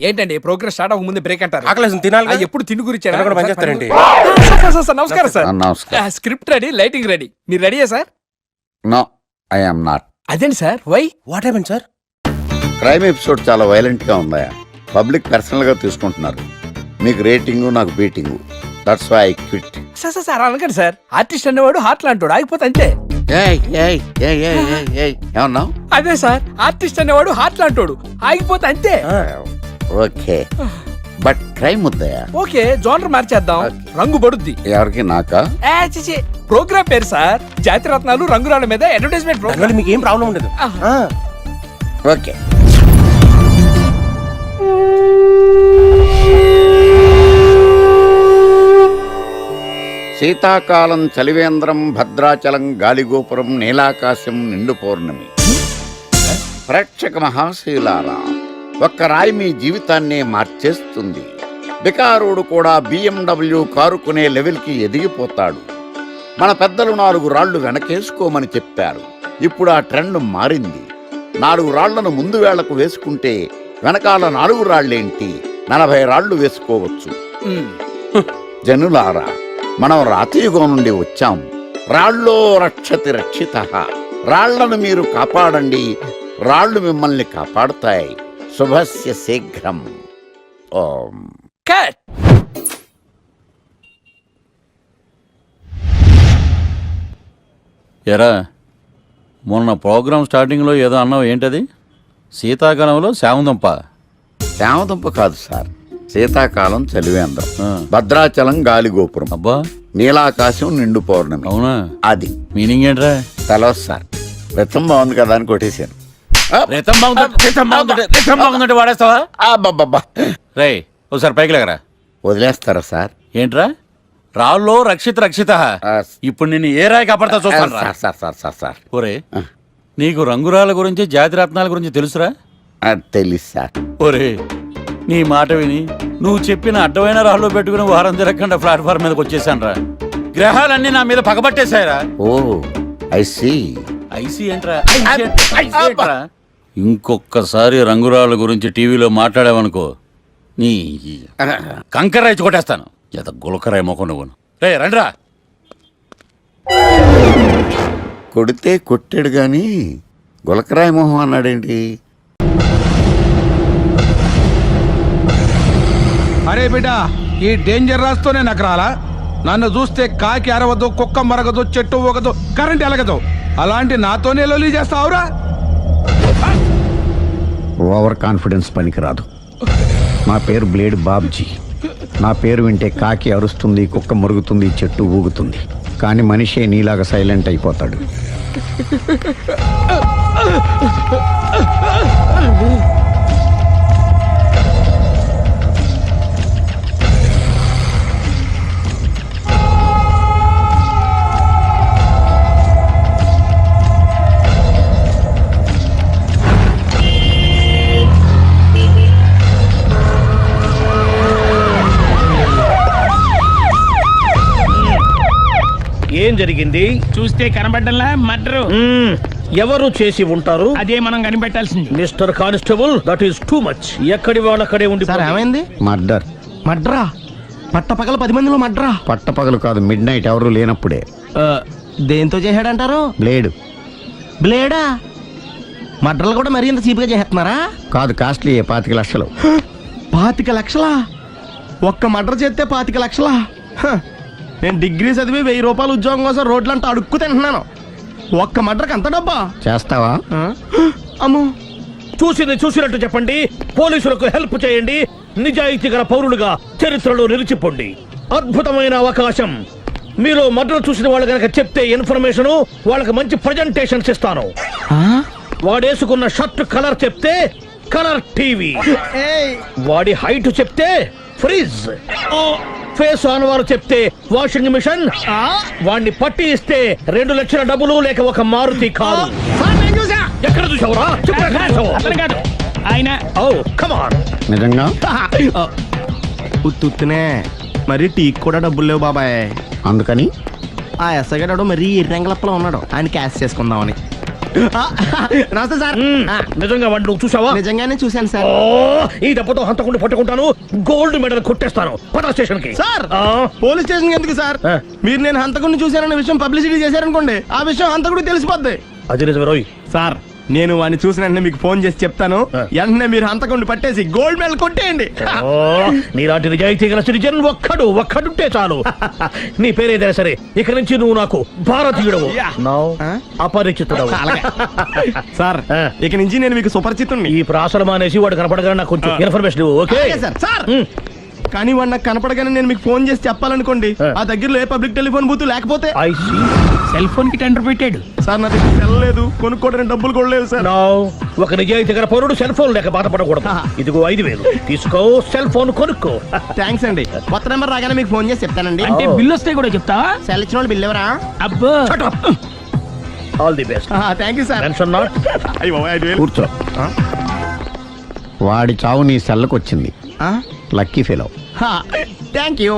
N: ఏంటండి ప్రోగ్రెస్ స్టార్ట్ అవ్వక ముందు బ్రేక్ అంటారు?
J: ఆకలేసం తినాలి కదా?
N: ఎప్పుడు తిండి గురించి
J: తినకుండా పని చేస్తారేంటి?
N: నమస్కారం సార్.
D: నమస్కారం.
N: Script ready, lighting ready. మీరు రెడీయా sir?
D: No, I am not.
N: అదేంటి sir, why?
J: What happen sir?
D: Crime episode చాలా వైలెంట్ గా ఉందా, పబ్లిక్ పర్సనల్ గా తీసుకుంటున్నారు. మీకు రేటింగ్, నాకు beating. That's why I quit.
N: Sir sir sir అనకండి సార్. ఆర్టిస్ట్ అనేవాడు హార్ట్ లాంటాడు, ఆగిపోతే అంతే.
D: ఏమన్నావు?
N: అదే సార్, ఆర్టిస్ట్ అనేవాడు హార్ట్ లాంటాడు, ఆగిపోతే అంతే.
D: ఓకే, బట్ క్రైమ్ వద్దయా?
N: ఓకే, జోనర్ మార్చేద్దాం, రంగు పడుద్ది.
D: ఎవరికి? నాకా?
N: ప్రోగ్రామ్ పేరు సార్ జాతి రత్నాలు రంగురాళ్ళ మీద అడ్వర్టైజ్మెంట్ ప్రోగ్రామ్.
J: మీకు ఏం ప్రాబ్లం ఉండదు.
D: ఓకే. శీతాకాలం చలివేంద్రం, భద్రాచలం గాలిగోపురం, నీలాకాశం, నిండు పౌర్ణమి. ప్రేక్షక మహాశీలారా, ఒక్క రాయి మీ జీవితాన్నే మార్చేస్తుంది. బికారుడు కూడా BMW కారు కొనే లెవెల్కి ఎదిగిపోతాడు. మన పెద్దలు 4 రాళ్లు వెనకేసుకోమని చెప్పారు. ఇప్పుడు ఆ ట్రెండ్ మారింది. 4 రాళ్లను ముందు వేళ్లకు వేసుకుంటే వెనకాల 4 రాళ్లేంటి, 40 రాళ్లు వేసుకోవచ్చు. జనులారా, మనం రాతియుగం నుండి వచ్చాం. రాళ్ళో రక్షతి రక్షిత. రాళ్లను మీరు కాపాడండి, రాళ్లు మిమ్మల్ని కాపాడుతాయి. శుభస్య శీఘ్రం. ఓం.
B: ఎరా, మొన్న ప్రోగ్రామ్ స్టార్టింగ్లో ఏదో అన్నావు, ఏంటది? శీతాకాలంలో శామదుంప.
D: శామదుంప కాదు సార్, శీతాకాలం చలివేంద్రం, భద్రాచలం గాలిగోపురం,
B: అబ్బా,
D: నీలాకాశం, నిండు పౌర్ణమి.
B: అవునా?
D: అది
B: మీనింగ్ ఏంట్రా?
D: తెలవదు సార్, రతం బాగుంది కదా అని కొట్టేశాను.
B: వాడేస్తావా?
D: అబ్బబ్బబ్బా.
B: రే, ఒకసారి పైకి లేకరా.
D: వదిలేస్తారా సార్?
B: ఏంట్రా? రాళ్ళో రక్షిత. ఇప్పుడు నిన్ను ఏ రాయి కాపాడతా చూస్తాను.
D: సార్ సార్ సార్ సార్
B: ఒరే, నీకు రంగురాల గురించి, జాతి రత్నాల గురించి తెలుసురా?
D: తెలుసు సార్.
B: ఒరే, నీ మాట విని నువ్వు చెప్పిన అడ్డమైన రాళ్ళు పెట్టుకుని వారం తిరగకుండా ప్లాట్ఫామ్ మీదకి వచ్చేసాను రా. గ్రహాలన్నీ నా మీద పగబట్టేశాయరా.
D: ఓ, ఐ సీ.
B: ఐసీ ఏంట్రా? ఇంకొక్కసారి రంగురాళ్ళ గురించి టీవీలో మాట్లాడావనుకో, నీ కంకర్రాయి కొట్టేస్తాను. జత గులకరాయి మొక్క నువ్వును. రే రండిరా.
D: కొడితే కొట్టాడు గాని గులకరాయి మొహం అన్నాడేంటి?
O: అరే బిడ్డ, ఈ డేంజర్ రాస్తూనే నాకు రాలా? నన్ను చూస్తే కాకి అరవదు, కుక్క మరగదు, చెట్టు ఊగదు, కరెంట్ ఎలగదు. అలాంటి నాతోనే లొల్లి చేస్తావురా?
P: ఓవర్ కాన్ఫిడెన్స్ పనికిరాదు. నా పేరు బ్లేడ్ బాబ్జీ. నా పేరు వింటే కాకి అరుస్తుంది, కుక్క మురుగుతుంది, చెట్టు ఊగుతుంది. కానీ మనిషే నీలాగా సైలెంట్ అయిపోతాడు.
Q: ఏం జరిగింది?
R: చూస్తే కనబడ్డంలా మర్డరు.
Q: ఎవరు చేసి ఉంటారు?
R: అదే మనం కనిపెట్టాల్సింది.
Q: Mister constable, that is too much. ఎక్కడి వాళ్ళక్కడే ఉండి.
P: ఏమైంది? మర్డర్.
Q: మడ్రా? పట్టపగల 10 మందిలో మడ్రా?
P: పట్టపగలు కాదు, మిడ్ నైట్ ఎవరు లేనప్పుడే.
Q: దేంతో చేశాడంటారు?
P: బ్లేడ్.
Q: బ్లేడా? మడ్రలు కూడా మరీ ఇంత చీప్గా చేస్తున్నారా?
P: కాదు, కాస్ట్లీ 25 లక్షలు.
Q: 25 లక్షలా? ఒక్క మడ్ర చేస్తే 25 లక్షలా? నేను డిగ్రీ చదివి 1000 రూపాయలు ఉద్యోగం కోసం రోడ్లంతా అడుక్కు తింటున్నాను. ఒక్క మడ్రకు అంత డబ్బా?
P: చేస్తావా?
Q: అమ్మో, చూసింది చూసినట్టు చెప్పండి. పోలీసులకు హెల్ప్ చేయండి. నిజాయితీ గల పౌరులుగా చరిత్రలో నిలిచిపోండి. అద్భుతమైన అవకాశం. మీరు మర్డర్ చూసిన వాళ్ళు కనుక చెప్తే ఇన్ఫర్మేషన్, వాళ్ళకి మంచి ప్రజెంటేషన్స్ ఇస్తాను. వాడేసుకున్న షర్ట్ కలర్ చెప్తే కలర్ టీవీ, వాడి హైట్ చెప్తే ఫ్రిజ్, ఫేస్ ఆన్ వారు చెప్తే వాషింగ్ మిషన్, వాడిని పట్టి ఇస్తే 2 లక్షల డబ్బులు లేక ఒక మారుతి కారు. ఎక్కడ చూసావురా?
R: ఆయన
P: నిజంగా
Q: ఉత్తునే మరి టీకి కూడా డబ్బులు లేవు బాబాయ్.
P: అందుకని
Q: ఆ ఎస్ఐ గారు మరీ ఎర్రంగలప్పలో ఉన్నాడు, ఆయన క్యాష్ చేసుకుందామని. నమస్తే సార్. నిజంగా వాడిని నువ్వు చూసావా?
I: నిజంగానే చూశాను సార్.
Q: ఈ దెబ్బతో హంతకుండా పట్టుకుంటాను, గోల్డ్ మెడల్ కొట్టేస్తాను. పద స్టేషన్ కి.
I: సార్ పోలీస్ స్టేషన్ ఎందుకు సార్? మీరు నేను హంతకుడిని చూశానన్న విషయం పబ్లిసిటీ చేశారనుకోండి, ఆ విషయం హంతకుడికి తెలిసిపోద్ది.
Q: అది నిజమే రోయ్.
I: సార్ నేను వాడిని చూసిన వెంటనే మీకు ఫోన్ చేసి చెప్తాను, వెంటనే మీరు హంతకుడిని పట్టేసి గోల్డ్ మెడల్ కొట్టేయండి.
Q: నీలాంటి నిజాయితీ గల సిటిజన్ ఒక్కడుంటే చాలు. నీ పేరేదైనా సరే, ఇక నుంచి నువ్వు నాకు భారతీయుడవు, అపరిచితుడవు.
I: సార్ ఇక నుంచి నేను మీకు సుపరిచితుడిని.
Q: ఈ ప్రాసలు మానేసి వాడు కనపడగా నాకు కొంచెం ఇన్ఫర్మేషన్ ఇవ్వు, ఓకే?
I: సార్ కానీ వాడు నాకు కనపడగానే నేను మీకు ఫోన్ చేసి చెప్పాలనుకోండి, ఆ దగ్గరలో ఏ పబ్లిక్ టెలిఫోన్ బూత్ లేకపోతే
R: సెల్ ఫోన్ కి టెండర్ పెట్టాడు
I: సార్. నా దగ్గర సెల్ లేదు, కొనుక్కోవడానికి డబ్బులు కూడా లేవు సార్.
Q: ఒక నిజాయితీ గల పౌరుడు సెల్ ఫోన్ లేక బాధపడకూడదు. ఇదిగో 5,000 తీసుకో, సెల్ ఫోన్ కొనుక్కో.
I: థ్యాంక్స్ అండి. కొత్త నెంబర్ రాగానే మీకు ఫోన్ చేసి చెప్తానండి.
R: అంటే బిల్ వస్తే కూడా చెప్తావా?
I: సెల్ ఇచ్చిన వాళ్ళు బిల్ ఎవరా?
R: అబ్బో
Q: all the best.
I: Thank you sir.
Q: Tension not.
P: కూర్చో. వాడి చావు నీ సెల్లకు వచ్చింది. Lucky fellow.
I: Thank you.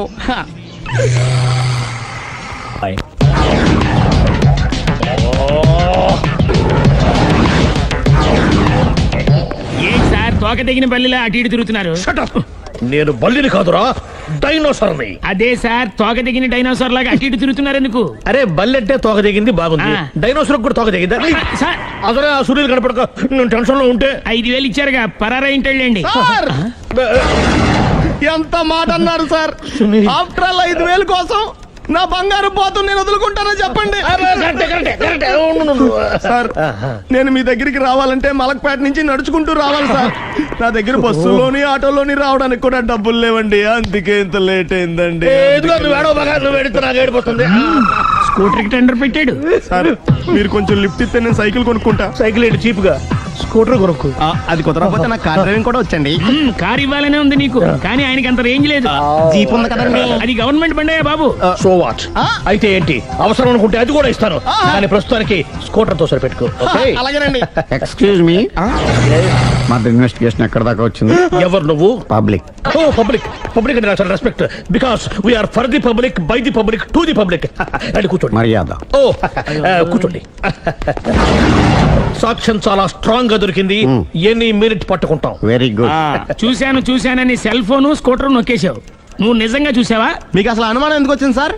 R: ఏం సార్ తోక తెగిన బల్లిలా అటు ఇటు తిరుగుతున్నారు?
Q: నేను బల్లిని కాదురా, డైనోసార్ని.
R: అదే సార్ తోక తెగిన డైనోసార్ లాగా అటు ఇటు తిరుగుతున్నారు ఎందుకు?
Q: అరే బల్లెట్టే తోక దిగింది బాగుంది, డైనోసార్ కూడా తోక దిగిందా? అసలే ఆ సునీల్ కనపడక నేను టెన్షన్ లో ఉంటే
R: 5,000 ఇచ్చారుగా, పరారా ఇంటండి.
I: ఎంత మాట అన్నారు సార్? ఆఫ్టర్ ఆల్ 5,000 కోసం నా బంగారు పోతు నేను వదులుకుంటానో చెప్పండి సార్. నేను మీ దగ్గరికి రావాలంటే మలక్పేట నుంచి నడుచుకుంటూ రావాలి సార్. నా దగ్గర బస్సులోని ఆటోలోని రావడానికి కూడా డబ్బులు లేవండి, అందుకే ఇంత లేట్ అయిందండి.
R: స్కూటర్ కి టెండర్ పెట్టాడు
I: సార్. మీరు కొంచెం లిఫ్ట్ ఇస్తే నేను సైకిల్ కొనుక్కుంటా.
Q: సైకిల్ ఏంటి చీప్ గా, స్కూటర్ కొనుక్కు.
I: అది కుదరకపోతే నాకు కార్ డ్రైవింగ్ కూడా వచ్చండి.
R: కార్ ఇవ్వాలనే ఉంది నీకు, కానీ ఆయనకి అంత రేంజ్ లేదు.
I: జీప్ ఉంది కదండి.
R: అది గవర్నమెంట్ బండే బాబు.
Q: So what? అయితే ఏంటి, అవసరం అనుకుంటే అది కూడా ఇస్తాను, కానీ ప్రస్తుతానికి స్కూటర్ తో సరిపెట్టుకో.
I: అలాగేనండి.
P: ఎక్స్క్యూజ్ మీ, మర్డర్ ఇన్వెస్టిగేషన్ ఎక్కడ దాకా వచ్చింది?
Q: ఎవరు నువ్వు?
P: పబ్లిక్.
Q: ఓ పబ్లిక్. పబ్లిక్ అంటే నాకు respect, because we're for the public, by the public, to the public. అది కూర్చోండి.
P: మర్యాద.
Q: ఓ కూర్చోండి. సాక్ష్యం చాలా స్ట్రాంగ్ గా దొరికింది, ఎన్ని మినిట్ పట్టుకుంటాం.
P: Very good.
R: చూశానని సెల్ ఫోన్ స్కూటర్ నొక్కేశావు. నువ్వు నిజంగా చూసావా?
I: మీకు అసలు అనుమానం ఎందుకు వచ్చింది సార్?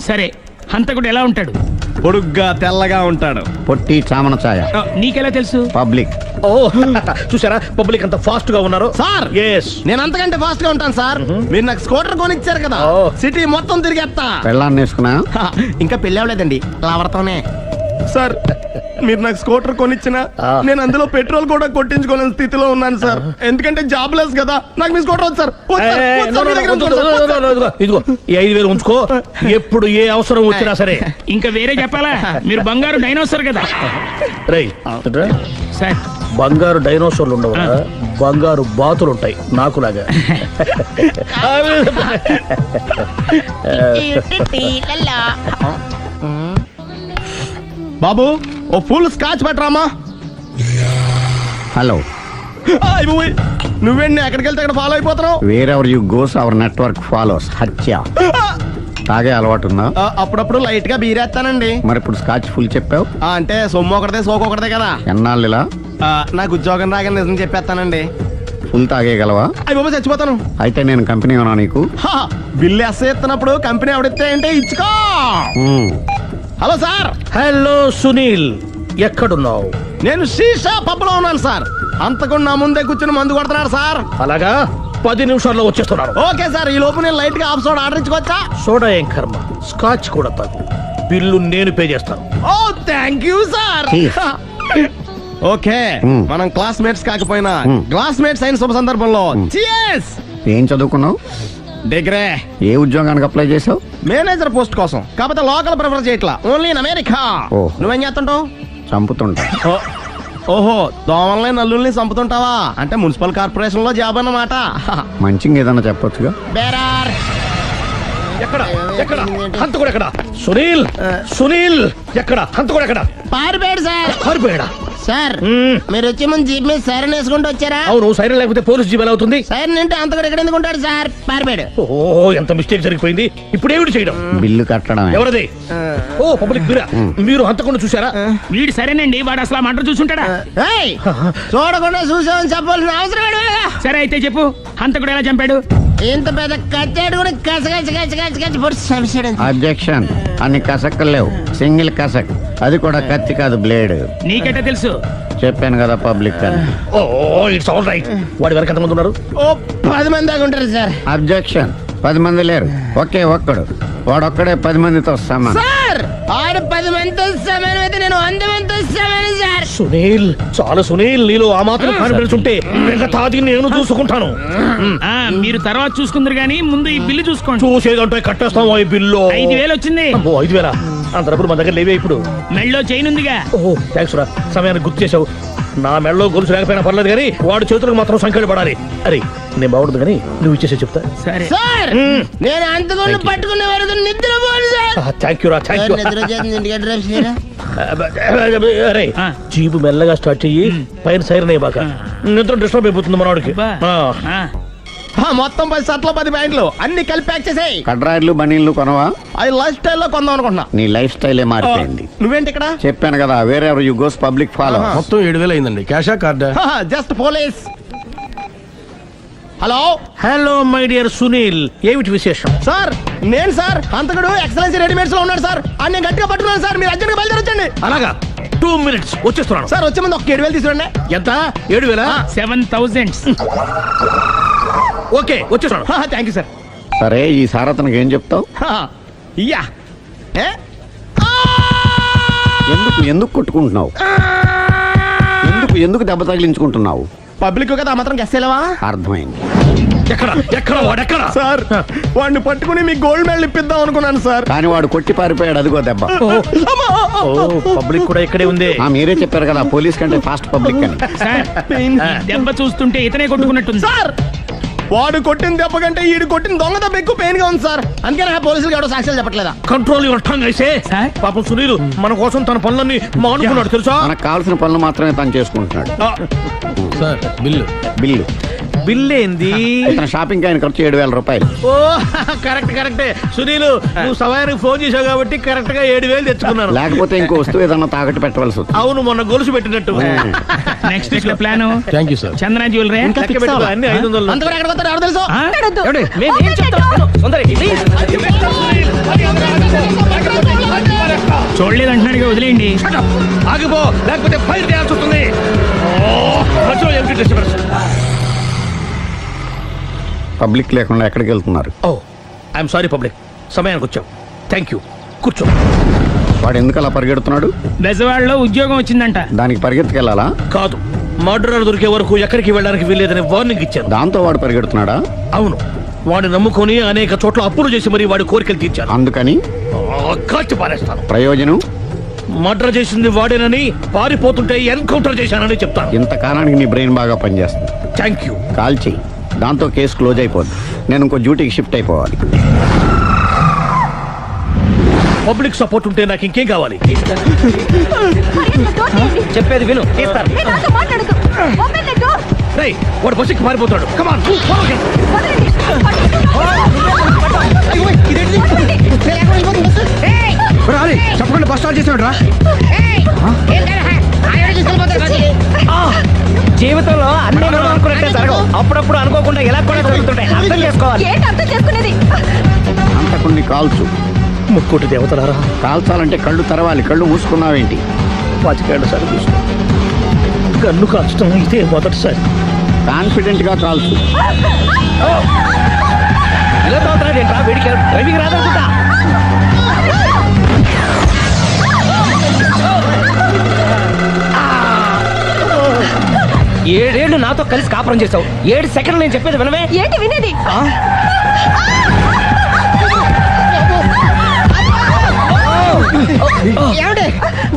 R: సరే, హంతకుడు ఎలా ఉంటాడు?
I: పొడుగ్గా తెల్లగా ఉంటాడు.
P: పొట్టి చామన ఛాయ.
R: నీకెలా తెలుసు?
P: పబ్లిక్.
Q: ఓ చూసారా పబ్లిక్ అంత ఫాస్ట్ గా ఉన్నారు
I: సార్. నేను అంతకంటే ఫాస్ట్ గా ఉంటాను సార్. మీరు నాకు స్కూటర్ కొనిచ్చారు కదా, సిటీ మొత్తం తిరిగేస్తా.
P: పెళ్ళాన్ని వేసుకున్నా?
I: ఇంకా పెళ్లి అవ్వలేదండి, లావర్తోనే. సార్ మీరు నాకు స్కూటర్ కొనిచ్చినా నేను అందులో పెట్రోల్ కూడా కొట్టించుకోలేని స్థితిలో ఉన్నాను సార్. ఎందుకంటే జాబ్ లెస్ కదా, నాకు మీ స్కూటర్ వద్దు సార్.
Q: ఇదిగో ఈ 5,000 ఉంచుకో, ఎప్పుడు ఏ అవసరం వచ్చినా సరే.
R: ఇంకా వేరే చెప్పాలా? మీరు బంగారు డైనోసార్ కదా.
Q: రై
R: సార్,
Q: బంగారు డైనోసార్లు ఉండవు, బంగారు బాతులు ఉంటాయి నాకులాగా.
I: బాబు ఓ ఫుల్ స్కాచ్ పెట్టరామా.
P: హలో.
I: నువ్వేండి ఎక్కడికి వెళ్తే అక్కడ ఫాలో అయిపోతున్నావు?
P: Wherever you goes our network follows. హత్య. తాగే అలవాటు ఉందా?
I: అప్పుడప్పుడు లైట్ గా బీరేస్తానండి.
P: మరి ఇప్పుడు స్కాచ్ ఫుల్ చెప్పావు
I: అంటే సొమ్ము ఒకటిదే సోకు ఒకటిదే కదా.
P: ఎన్నాళ్ళు ఇలా?
I: నాకు ఉద్యోగం రాగానే నిజం చెప్పేస్తానండి.
P: ఫుల్ తాగేయగలవా?
I: అయ్యి బాబు చచ్చిపోతాను.
P: అయితే నేను కంపెనీ ఉన్నా నీకు?
I: బిల్లు ఎస్ ఎత్తినప్పుడు కంపెనీ ఎవడితే అంటే ఇచ్చుకో. Hello sir.
Q: హలో సునీల్, ఎక్కడున్నావు?
I: నేను శీషా పబ్లో ఉన్నాను సార్. అంతకుండా నా ముందే కూర్చుని మందు కొడుతున్నాడు సార్.
Q: అలాగా, 10 నిమిషాల్లో వచ్చేస్తున్నారు.
I: Okay sir. ఈ లోపు నేను లైట్ గా హాఫ్ సోడా ఆర్డర్ ఇచ్చుకోవచ్చా?
Q: సోడా ఏం కర్మ, స్కాచ్ కూడా తాగు. బిల్లు నేను పే చేస్తాను.
I: ఓ థ్యాంక్ యూ సార్. ఓకే, మనం క్లాస్మేట్స్ కాకపోయినా క్లాస్మేట్స్ అయిన శుభ సందర్భంలో చీర్స్.
P: ఏం చదువుకున్నావు?
I: డిగ్రీ.
P: ఏ ఉద్యోగానికి అప్లై చేసావు?
I: మేనేజర్ పోస్ట్ కోసం, కాకపోతే లోకల్ ప్రిఫర్ చేయట్లా, ఓన్లీ ఇన్ అమెరికా. నువ్వేం చేస్తుంటావు?
P: చంపుతుంటా.
I: ఓహో, దోమల్ని నల్లుల్ని చంపుతుంటావా? అంటే మున్సిపల్ కార్పొరేషన్ లో జాబ్ అన్నమాట.
P: మంచిగా ఏదన్నా చెప్పొచ్చుగా.
I: బేరార్.
Q: ఎక్కడ ఎక్కడ హంతకుడు ఎక్కడ? సునీల్, సునీల్ ఎక్కడ? హంతకుడు ఎక్కడ?
I: పారిపోయాడు సార్.
Q: పారిపోయాడా? సార్ మీరు వచ్చే ముందు జీప్ మీద సైరన్ వేసుకుంటూ వచ్చారా? అవును, సైరన్ లేకపోతే పోలీస్ జీప్ ఎలా అవుతుంది? సైరన్ అంటే అంత కూడా ఎక్కడ ఎందుకు ఉంటాడు సార్? పారిపోయాడు. ఓ ఎంత మిస్టేక్ జరిగిపోయింది. ఇప్పుడు ఏమిటి చేయడం?
P: బిల్లు కట్టడం.
Q: ఎవరది? ఓ పబ్లిక్ మీరా? మీరు హంతకుండా చూసారా?
R: వీడు సరేనండి, వాడు అసలు మంట చూసుంటాడా?
Q: చూడకుండా చూసామని చెప్పాల్సిన అవసరం లేదు.
R: సరే అయితే చెప్పు, హంతకుడు ఎలా చంపాడు?
Q: ఇంత పెద్ద కచ్చాడు కూడా కసగచ్చి
P: అబ్జెక్షన్. అన్ని కసక్కలు లేవు, సింగిల్ కసక్. అది కూడా కత్తి కాదు, బ్లేడ్.
R: నీకెట్టా తెలుసు?
P: చెప్పాను కదా పబ్లిక్ అని.
Q: Oh it's all right. వాడి వరకు ఎంతమంది ఉన్నారు? ఓ 10 మంది దాకా ఉంటారు సార్.
P: అబ్జెక్షన్. 10 మంది లేరు, ఒకే ఒక్కడు. వాడొక్కడే 10 మందితో సమానం.
Q: సార్ ఆడు 10 మందితో సమానం అయితే నేను 100 మందితో సమానం సార్. సునీల్, చాలా సునీల్, నీలో ఆ మాత్రం కాన్ఫిడెన్స్ ఉంటే మిగతాది నేను చూసుకుంటాను.
R: మీరు తర్వాత చూసుకుందరు గానీ ముందు ఈ బిల్లు చూసుకోండి.
Q: చూసేదంటే కట్టేస్తాం. ఈ బిల్లు
R: 5,000 వచ్చింది.
Q: 5,000 అంత డబ్బులు మన దగ్గర లేవే ఇప్పుడు.
R: మెళ్ళో చైన్ ఉందిగా.
Q: ఓహో థ్యాంక్స్ రా, సమయానికి గుర్తు చేసావు. నా మెడలో గొలుసు లేకపోయినా పర్లేదు కానీ వాడి చేతులకు మాత్రం సంఖ్యలు పడాలి. అరే నేను బాగుండదు కానీ నువ్వు ఇచ్చేసే చెప్తా.
R: సరే
Q: సార్ నేను అంతకుండా పట్టుకునే వరకు నిద్రపోను సార్. థ్యాంక్ యూ రా, థ్యాంక్ యూ. అరే జీబు మెల్లగా స్టార్ట్ చెయ్యి, పైన సైరన్ అయ్యి బాగా నిద్ర డిస్టర్బ్ అయిపోతుంది మనవాడికి. మొత్తం 10 షర్ట్లు 10 ప్యాంట్లు అన్ని కలిపి ప్యాక్ చేసేయ్.
P: కడ్రాయిలు బనీళ్లు కొనవా?
Q: అది లైఫ్ స్టైల్లో కొందాం అనుకుంటున్నా.
P: నీ లైఫ్ స్టైలే మారిపోయింది.
Q: నువ్వేంటి ఇక్కడ?
P: చెప్పాను కదా, వేరే ఎవరు యు గోస్ పబ్లిక్ ఫాలో.
I: మొత్తం 7,000 అయిందండి. క్యాషా కార్డా?
Q: Just police. Hello hello my dear Sunil, ఏమిటి విశేషం? సార్ నేను సార్ అంతకుడు ఎక్సలెన్సీ రెడీమేడ్స్ లో ఉన్నాడు సార్. అని నేను గట్టిగా పట్టుకున్నాను సార్. మీరు అర్జెంట్గా బయలుదేరొచ్చండి. అలాగా 2 minutes వచ్చేస్తున్నాను సార్. వచ్చే ముందు ఒక 7,000 తీసుకురండి. ఎంత? 7,000?
R: 7,000.
Q: ఓకే వచ్చేస్తున్నాను. Thank you sir.
P: సరే ఈ సారతనకి ఏం చెప్తావు?
Q: ఇయ్యా
P: ఎందుకు ఎందుకు కొట్టుకుంటున్నావు? ఎందుకు దెబ్బ తగిలించుకుంటున్నావు?
Q: పబ్లిక్ కదా మాత్రం గెస్సేలవా?
P: అర్థమైంది.
Q: ఎక్కడ వాడెక్కడ? సార్ వాడిని పట్టుకుని మీ గోల్డ్ మెడల్ ఇప్పిద్దాం అనుకున్నాను సార్.
P: కానీ వాడు కొట్టి పారిపోయాడు. అదిగో దెబ్బ.
Q: పబ్లిక్ కూడా ఇక్కడే ఉంది.
P: మీరే చెప్పారు కదా పోలీస్ కంటే ఫాస్ట్ పబ్లిక్ అని.
R: దెబ్బ చూస్తుంటే ఇతనే కొట్టుకున్నట్టుంది
Q: సార్. వాడు కొట్టిన దెబ్బ కంటే ఈడు కొట్టిన దొంగ దెబ్బ ఎక్కువ పెయిన్ గా ఉంది సార్. అందుకని పోలీసులు ఎవడో సాక్ష్యాలు చెప్పట్లేదా? కంట్రోల్ యువర్ టంగ్ అయితే. పాపం సునీల్ మన కోసం తన పనులన్నీ మానుకున్నాడు తెలుసా?
P: మనకు కావాల్సిన పనులు మాత్రమే తను చేసుకుంటున్నాడు.
I: సార్ బిల్లు
Q: బిల్ ఏంది?
P: షాపింగ్ ఆయన ఖర్చు 7,000 రూపాయలు.
Q: ఓ కరెక్టే సునీల్, నువ్వు సమయానికి ఫోన్ చేసావు కాబట్టి కరెక్ట్ గా 7,000 తెచ్చుకున్నాను.
P: లేకపోతే ఇంకో వస్తువు ఏదన్నా తాకట్టు పెట్టవలసి వస్తుంది.
Q: అవును మొన్న గొలుసు పెట్టినట్టు.
R: నెక్స్ట్ వీక్ లో plan.
I: Thank you sir.
R: Chandana jewellery
Q: అన్ని 500. అంతవరకు ఎక్కడ పోతారు ఎవరు తెలుసు?
R: చూడలేదు అంటున్నాడు, వదిలేయండి.
Q: ఆగిపో లేకపోతే ఫైర్ చేయాల్సి వస్తుంది.
P: పబ్లిక్ లేకుండా ఎక్కడికి వెళ్తున్నారు?
Q: ఓ ఐఎమ్ సారీ పబ్లిక్, సమయానికి వచ్చావు. Thank you. కూర్చో.
P: వాడు ఎందుకు అలా పరిగెడుతున్నాడు?
R: బెజవాడలో ఉద్యోగం వచ్చిందంట.
P: దానికి పరిగెత్తుకెళ్ళాలా?
Q: కాదు, మర్డరర్ దొరికే వరకు ఎక్కడికి వెళ్ళడానికి వీల్లేదని వార్నింగ్ ఇచ్చాను.
P: దాంతో వాడు పరిగెడుతున్నాడా?
Q: అవును, వాడిని నమ్ముకొని అనేక చోట్ల అప్పులు చేసి మరి వాడి కోరికలు తీర్చాను.
P: అందుకని
Q: కాల్చి పారేస్తాను.
P: ప్రయోజనం?
Q: మర్డర్ చేసింది వాడేనని, పారిపోతుంటే ఎన్కౌంటర్ చేశానని చెప్తాను.
P: ఇంతకాలానికి నీ బ్రెయిన్ బాగా పనిచేస్తుంది.
Q: Thank you.
P: కాల్చి దాంతో కేసు క్లోజ్ అయిపోద్ది. నేను ఇంకో డ్యూటీకి షిఫ్ట్ అయిపోవాలి.
Q: పబ్లిక్ సపోర్ట్ ఉంటే నాకు ఇంకేం కావాలి?
H: చెప్పేది విను.
Q: రేయ్, వాడు బస్సుకి మారిపోతాడు. కమాన్
I: చెప్పకుండా బస్ స్టార్ట్ చేసాడు రా.
H: జీవితంలో అన్ని మనం అనుకున్నట్టే జరగవు. అప్పుడప్పుడు అనుకోకుండా ఎలా కూడా జరుగుతుంటాయి. అర్థం చేసుకోవాలి.
P: అంతకుని కాల్చు.
Q: ముక్కోటి దేవతలారా,
P: కాల్చాలంటే కళ్ళు తెరవాలి. కళ్ళు మూసుకున్నావేంటి?
Q: 25 సార్లు చూసిన గన్ను కాల్చడం ఇదే మొదటిసారి.
P: కాన్ఫిడెంట్ గా కాల్చు.
H: ఇలా తోతున్నాడేంట్రా? వీడికి డ్రైవింగ్ రాదనుకుంటా. ఏడేళ్ళు నాతో కలిసి కాపురం చేసావు. 7 సెకండ్లు నేను చెప్పేది వినవే.
G: ఏంటి వినేది?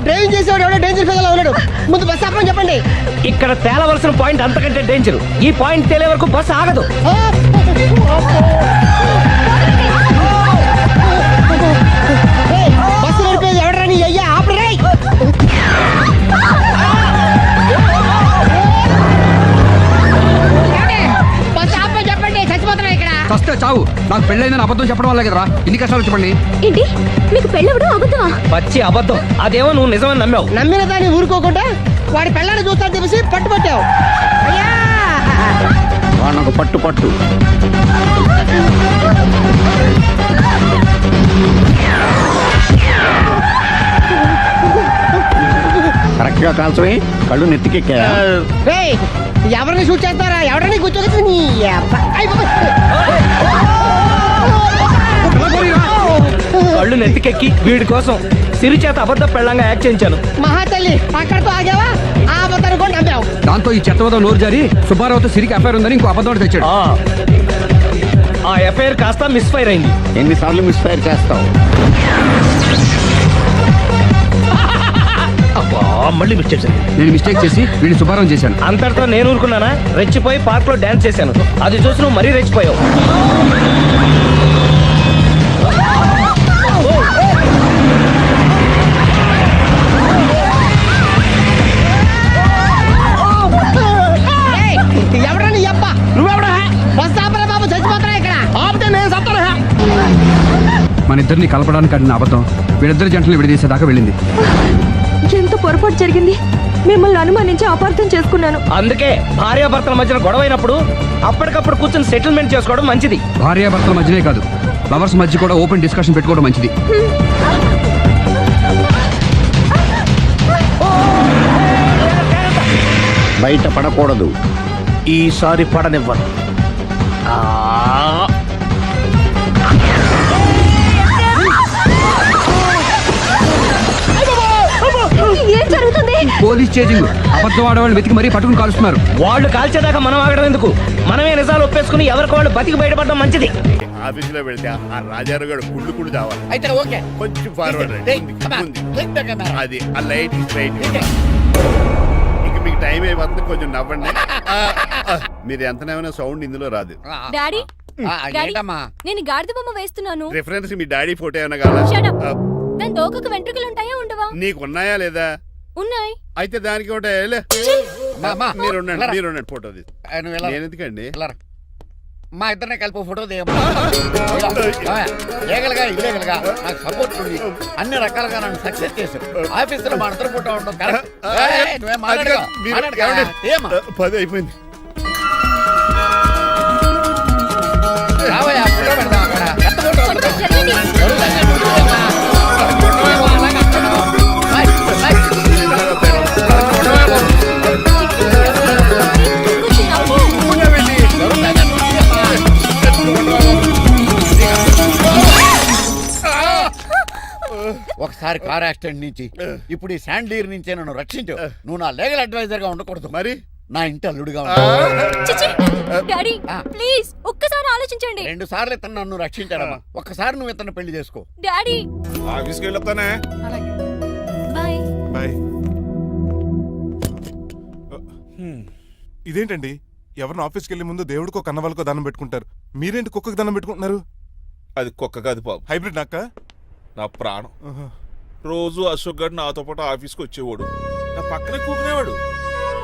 G: డ్రైవింగ్ చేసేవాడు ఎవడో డేంజర్ ఫీల్ ఉన్నాడు. ముందు బస్ ఆపమని చెప్పండి.
H: ఇక్కడ తేలవలసిన పాయింట్ అంతకంటే డేంజర్. ఈ పాయింట్ తేలే వరకు బస్సు ఆగదు.
G: బస్సు నడిపేది ఎవడరా? నీ అయ్యా ఆపరే.
O: నాకు పెళ్ళైందని అబద్ధం చెప్పడం వల్ల కదరా ఇన్ని కష్టాలు చెప్పండి.
G: ఏంటి మీకు పెళ్ళవడం అబద్ధమా?
Q: పచ్చి అబద్ధం. అదేమో నువ్వు నిజమని నమ్మావు.
H: నమ్మిన దాన్ని ఊరుకోకుండా వాడి పెళ్ళాన్ని చూస్తాను చెప్పేసి పట్టుబట్టావు. అయ్యా
D: వాడినొక పట్టు పట్టు. కరెక్ట్ గా కాల్చవి, కళ్ళు నెత్తికెక్కా.
H: రేయ్, ఎవరిని షూట్ చేస్తారా? ఎవరిని కూర్చోగచ్చు నీ అబ్బా.
Q: కళ్ళు నెత్తికెక్కి వీడి కోసం సిరి చేత అబద్ధ పెళ్ళంగా యాక్ట్ చేయించాను.
H: మహాతల్లి అక్కడితో ఆగావా? ఆ అబద్ధాన్ని కూడా నమ్మావు.
O: దాంతో ఈ చెత్తవదో నోరు జారి సుబ్బారావుతో సిరికి అఫైర్ ఉందని ఇంకో అబద్ధం తెచ్చాడు.
Q: ఆ ఎఫ్ఐఆర్ కాస్త మిస్ఫైర్ అయింది.
D: ఎన్నిసార్లు మిస్ఫైర్ చేస్తావు?
Q: మళ్ళీ మిస్టేక్.
O: నేను మిస్టేక్ చేసి వీడిని సుబ్బారావు చేశాను.
Q: అంతటితో నేను ఊరుకున్నానా? రెచ్చిపోయి పార్క్ లో డాన్స్ చేశాను. అది చూసి నువ్వు మరీ రెచ్చిపోయావు.
H: ఎవరా నీ అబ్బా? నువ్వెవడా? బస్ ఆపరా బాబు, చచ్చిపోతారా ఇక్కడ. ఆపితే నేను సత్తారా?
O: మన ఇద్దరిని కలపడానికి అడిగిన అబద్ధం వీళ్ళిద్దరి జంటలు విడదీసేదాకా వెళ్ళింది.
G: ఎంత పొరపాటు జరిగింది. మిమ్మల్ని అనుమానించి అపార్థం చేసుకున్నాను.
Q: అందుకే భార్యాభర్తల మధ్యన గొడవైనప్పుడు అప్పటికప్పుడు కూర్చొని సెటిల్మెంట్ చేసుకోవడం మంచిది.
O: భార్యాభర్తల మధ్యనే కాదు, లవర్స్ మధ్య కూడా ఓపెన్ డిస్కషన్ పెట్టుకోవడం మంచిది.
D: బయట పడకూడదు.
Q: ఈసారి పడనివ్వను.
G: ఏం జరుగుతుంది?
O: Police chasing. అబద్ధం ఆడవాళ్ళు వెతికి మరీ పట్టుకుని కాలుస్తున్నారు.
Q: వాళ్ళు కాల్చేదాకా మనం ఆగడం ఎందుకు? మనమే నిజాలు ఒప్పేసుకుని ఎవరికి వాళ్ళు బతికి బయటపడడం మంచిది.
D: ఆఫీసులో వెళ్తే ఆ రాజారావు గారు కుళ్ళు తావాలి.
M: అయితే ఓకే,
D: కొంచెం ఫార్వర్డ్ అది ఆ లైట్ స్ట్రైట్. ఇక మీకు టైం అయిపోతుంది, కొంచెం నవ్వండి. మీరు ఎంతనేమైనా సౌండ్ ఇందులో రాదు.
G: డాడీ,
M: ఏంటమ్మా?
G: నేను గాడిద బొమ్మ వేస్తున్నాను.
D: రిఫరెన్స్ మీ డాడీ ఫోటో ఏమైనా కావాలా?
G: దాని తోకకు వెంట్రుకలు ఉంటాయా ఉండవా?
D: నీకు ఉన్నాయా లేదా?
G: ఉన్నాయి.
D: అయితే దానికి ఒకటే మీరు ఉండండి ఫోటో తీసి. నేను ఎందుకండి?
M: మా ఇద్దరిని కలిపి ఫోటో లీగల్గా ఇల్లీగల్గా నాకు సపోర్ట్ ఉంది. అన్ని రకాలుగా నన్ను సక్సెస్ చేశారు. ఆఫీసులో మా ఇద్దరు ఫోటో ఉండడం కరెక్ట్.
D: 10 అయిపోయింది.
M: రావయ్యా, ఫోటో పెడదాం అక్కడ. ఒకసారి కార్ యాక్సిడెంట్ నుంచి ఇప్పుడు ఈ శాండీర్ నుంచే నన్ను రక్షించు. నువ్వు నా లీగల్ అడ్వైజర్ గా ఉండకూడదు, మరి నా ఇంటి అల్లుడుగా
G: డాడీ ప్లీజ్ ఒక్కసారి ఆలోచించండి.
M: 2 సార్లు ఇతను నన్ను రక్షించాడమ్మా. ఒక్కసారి నువ్వు ఇతను పెళ్లి చేసుకో.
G: డాడీ
L: ఆఫీస్కి వెళ్ళొస్తానే.
G: బాయ్.
L: బాయ్. ఇదేంటండి, ఎవరిని ఆఫీస్కి వెళ్ళే ముందు దేవుడికో కన్నవాళ్ళకో దండం పెట్టుకుంటారు, మీరేంటి కుక్కకి దండం పెట్టుకుంటున్నారు?
S: అది కుక్క కాదు బాబు,
L: హైబ్రిడ్ నక్క.
S: నా ప్రాణం. రోజు అశోక్ గడు నాతో పాటు ఆఫీస్కి వచ్చేవాడు, నా పక్కనే కూకునేవాడు.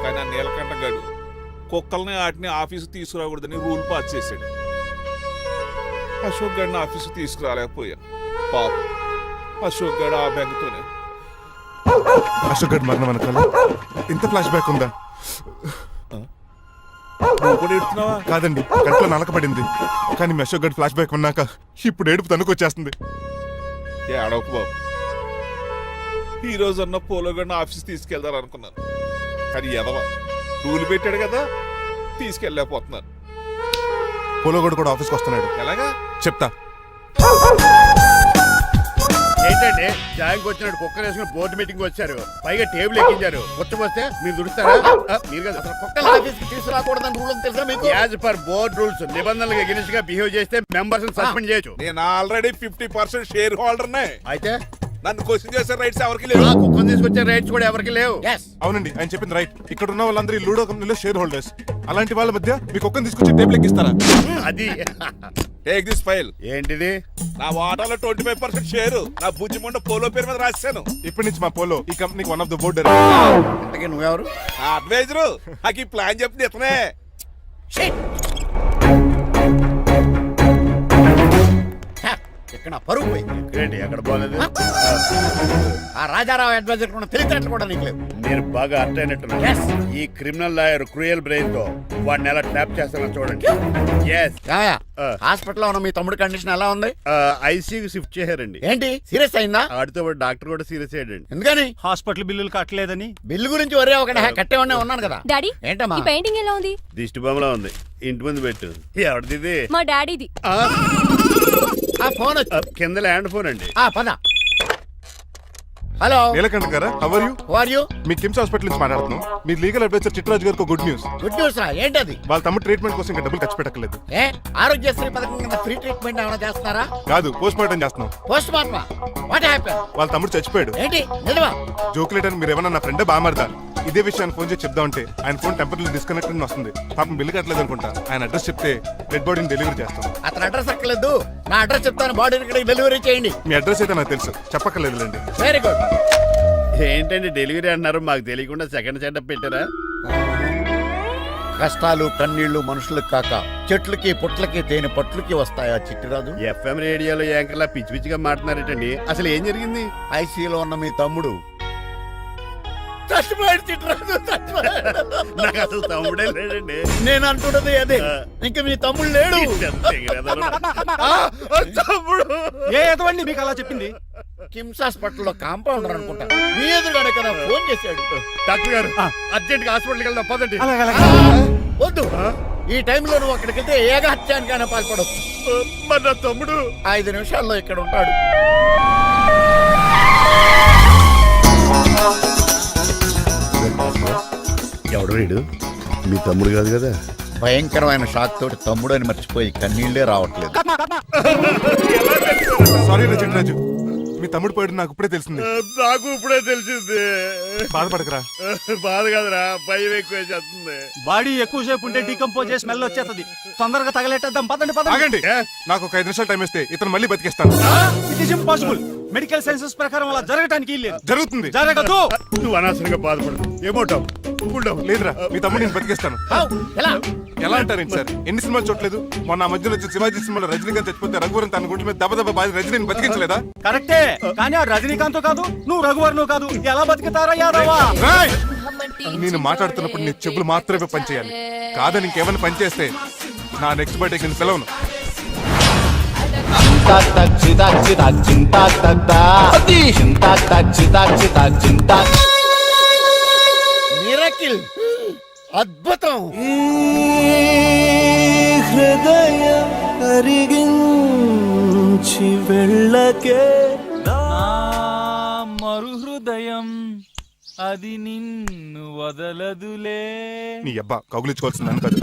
S: కానీ ఆ నీలకంఠ గడు కుక్కల్ని వాటిని ఆఫీస్కి తీసుకురాకూడదని రూల్ పాస్ చేశాడు. అశోక్ గడిని ఆఫీస్కి తీసుకురాలేకపోయా. పాపం అశోక్ గడు ఆ బెంగతోనే.
L: అశోక్ గడ్ మరణం వెనకాల ఇంత ఫ్లాష్ బ్యాక్ ఉందా? కాదండి, కంట్లో నలకపడింది. కానీ మీ అశోక్ గడ్ ఫ్లాష్ బ్యాక్ ఉన్నాక ఇప్పుడు ఏడుపు తనుకొచ్చేస్తుంది.
S: ఏడవకు బాబు, ఈ రోజు అన్న పోలో గడిని ఆఫీస్ తీసుకెళ్దారనుకున్నాను. కానీ ఎదవ రూల్ పెట్టాడు కదా, తీసుకెళ్ళలేకపోతున్నాను.
L: పోలోగడు కూడా ఆఫీస్కి వస్తున్నాడు.
S: ఎలాగా
L: చెప్తా.
D: ఏంటంటే జాయింగ్ వచ్చినాడు, కుక్కర్ వేసుకుని బోర్డు మీటింగ్ వచ్చారు, పైగా టేబుల్ ఎక్కించారు. వస్తే మీరు దుడుస్తారా? మీరు కదా అసలు
M: కుక్కలు ఆఫీస్కి తీసుకురాకూడదని రూల్ తెలుసా మీకు?
D: యాజ్ పర్ బోర్డ్ రూల్స్ నిబంధనలకు ఎగనిస్ట్ గా బిహేవ్ చేస్తే మెంబర్స్ సస్పెండ్ చేయొచ్చు.
S: నేను ఆల్రెడీ 50% షేర్ హోల్డర్నే.
D: అయితే
S: నన్ను క్వశ్చన్ చేసే రైట్స్ ఎవరికి లేవు.
D: కుక్కను తీసుకొచ్చే రైట్స్ కూడా ఎవరికి లేవు.
L: అవునండి, ఆయన చెప్పింది రైట్. ఇక్కడ ఉన్న వాళ్ళందరూ ఈ లూడో కంపెనీలో షేర్ హోల్డర్స్. అలాంటి వాళ్ళ మధ్య మీ కుక్కను తీసుకొచ్చి టేబుల్ ఎక్కిస్తారా?
D: అది
S: టేక్ దిస్ ఫైల్.
D: ఏంటిది?
S: నా వాటాలో 25% షేరు నా బుజ్జిమండ పోలో పేరు మీద రాశాను.
L: ఇప్పటి నుంచి మా పోలో ఈ కంపెనీకి వన్ ఆఫ్ ద బోర్డ్.
D: ఇంతకీ నువ్వెవరు?
S: అడ్వైజరు. నాకు ఈ ప్లాన్ చెప్పింది ఇతనే.
M: ఇక్కడ నా పరువు పోయి
D: ఏంటి అక్కడ బాగలేదు
M: ఆ రాజారావు అడ్వైజర్ కూడా తెలియటట్లు కూడా నీకు లేవు.
D: నేను బాగా అర్థ అయినట్టున్నా
M: Yes.
D: ఈ క్రిమినల్ లాయర్ క్రూయల్ బ్రెయిన్ తో వాడిని ఎలా ట్రాప్ చేస్తానో చూడండి.
M: ఏమయ్య, హాస్పిటల్లో ఉన్న మీ తమ్ముడి కండిషన్ ఎలా ఉంది?
D: ఐసీయూకి షిఫ్ట్ చేశారండి.
M: ఏంటి సీరియస్ అయిందా?
D: ఆడితో పాటు డాక్టర్ కూడా సీరియస్ అయ్యాడండి.
M: ఎందుకని?
D: హాస్పిటల్ బిల్లులు కట్టలేదని.
M: బిల్లు గురించి ఒరే ఒకటి కట్టేవాడినే ఉన్నాను కదా.
T: డాడీ
M: ఏంటమ్మా
T: ఈ పెయింటింగ్ ఎలా ఉంది?
D: దిష్టి బొమ్మలా ఉంది. ఇంటి ముందు పెట్టు. ఎవరిది ఇది?
T: మా డాడీది.
M: ఆ ఫోన్
D: కింద ల్యాండ్ ఫోన్ అండి.
M: పద. హలో
U: నీలకంఠ గారా, how are you?
M: Who are you?
U: మీ కిమ్స్ హాస్పిటల్ నుంచి మాట్లాడుతున్నాం. మీ లీగల్ అడ్వైజర్ చిట్రాజు గారికి గుడ్ న్యూస్.
M: గుడ్ న్యూస్ రా, ఏంటది?
U: వాళ్ళ తమ్ముడు ట్రీట్మెంట్ కోసం ఇంకా డబ్బులు ఖర్చు పెట్టలేదు.
M: ఏ ఆరోగ్యశ్రీ పథకం కింద ఫ్రీ ట్రీట్మెంట్ ఏమైనా చేస్తున్నారా?
U: కాదు, పోస్ట్ మార్టం చేస్తున్నాం.
M: Post mortem? What happen?
U: వాళ్ళ తమ్ముడు చచ్చిపోయాడు.
M: ఏంటి నిజమా?
U: జోకులేటని మీరు ఏమన్నా నా ఫ్రెండ్ బామర్దా. ఇదే విషయాన్ని ఫోన్ చేసి చెప్దామంటే ఆయన ఫోన్ టెంపరీ డిస్కనెక్ట్ అని వస్తుంది. పాపం బిల్లు కట్టలేదు అనుకుంటా. ఆయన అడ్రస్ చెప్తే డెడ్ బాడీని డెలివరీ చేస్తాం.
M: అతను అడ్రస్ అక్కర్లేదు, నా అడ్రస్ చెప్తాను, బాడీని ఇక్కడికి డెలివరీ చేయండి.
U: మీ అడ్రస్ అయితే నాకు తెలుసు, చెప్పక్కర్లేదులేండి.
M: Very good.
D: ఏంటండి డెలివరీ అన్నారు, మాకు తెలియకుండా సెకండ్ సెటప్ పెట్టారా?
M: కష్టాలు కన్నీళ్లు మనుషులకు కాక చెట్లకి పుట్లకి తేనె పట్లకి వస్తాయా చిట్టిరాజు?
D: ఎఫ్ఎం రేడియోలో యాంకర్లా పిచ్చి పిచ్చిగా మాట్లాడారేటండి. అసలు ఏం జరిగింది?
M: ఐసీలో ఉన్న మీ తమ్ముడు చచ్చిపోయాడు చిట్టిరాజు, చచ్చిపోయాడు.
D: నాకు అసలు తమ్ముడే లేడండి.
M: నేను అంటున్నది అదే, ఇంకా మీ తమ్ముడు లేడు.
D: తమ్ముడు
I: ఏ ఎదవండి మీకు అలా చెప్పింది?
M: కిమ్స్ హాస్పిటల్లో కాంపౌండర్ అనుకుంటా, మీ ఎదురుగానే కదా ఫోన్ చేశాడు.
D: డాక్టర్ గారు అర్జెంట్ గా హాస్పిటల్కి వెళ్దాం పదండి.
M: వద్దు, ఈ టైంలో నువ్వు అక్కడికి వెళ్తే ఏకహత్యానికైనా పాల్పడవచ్చు.
D: మరి నా తమ్ముడు
M: 5 నిమిషాల్లో ఇక్కడ ఉంటాడు.
D: ఎవడు రీడు? మీ తమ్ముడు కాదు కదా?
M: భయంకరమైన షాక్ తోటి తమ్ముడు అని మర్చిపోయి కన్నీళ్లే రావట్లేదు.
U: సారీ రా చిట్రాజు, మీ తమ్ముడు పోయాడు నాకు ఇప్పుడే తెలిసింది.
D: నాకు ఇప్పుడే తెలిసింది.
U: బాధపడకరా.
D: బాధ కాదురా, భయం ఎక్కువ చేస్తుంది.
I: బాడీ ఎక్కువసేపు ఉంటే డీకంపోజ్ చేసి స్మెల్ వచ్చేస్తుంది. తొందరగా తగలెట్టేద్దాం, పదండి పదండి.
U: ఆగండి, నాకు ఒక 5 నిమిషాలు టైం ఇస్తే ఇతను మళ్ళీ బతికేస్తాను.
I: It is impossible. Medical sciences ప్రకారం అలా జరగటానికి లేదు.
U: జరుగుతుంది.
I: జరగదు.
D: నువ్వు అనవసరంగా బాధపడదు. ఏమోటావు?
U: లేదురా, మీ తమ్ముడు నేను బతికేస్తాను. ఎలా అంటారేంటి సార్, ఎన్ని సినిమాలు చూడలేదు? మొన్న ఆ మధ్యలో వచ్చి శివాజీ సినిమాలో రజనీకాంత్ చచ్చిపోతే రఘువరన్ తన గుండె మీద దెబ్బ బాధ రజనీని బతికించలేదా?
I: కరెక్టే, కానీ ఆ రజనీకాంత్ కాదు, నువ్వు రఘువర్ను కాదు. ఎలా బతుకుతారా యాదవా?
U: రాయ్! నేను మాట్లాడుతున్నప్పుడు నీ చెప్పులు మాత్రమే పనిచేయాలి. కాదని ఇంకేమైనా పనిచేస్తే నా నెక్స్ట్ బర్త్డే కింద పిలవను.
M: మిరకిల్, అద్భుతం.
H: హృదయం కరిగించి వెళ్ళకే
E: మరు హృదయం అది నిన్ను వదలదులే.
U: నీ అబ్బా కౌగులించుకోవాల్సింది కాదు.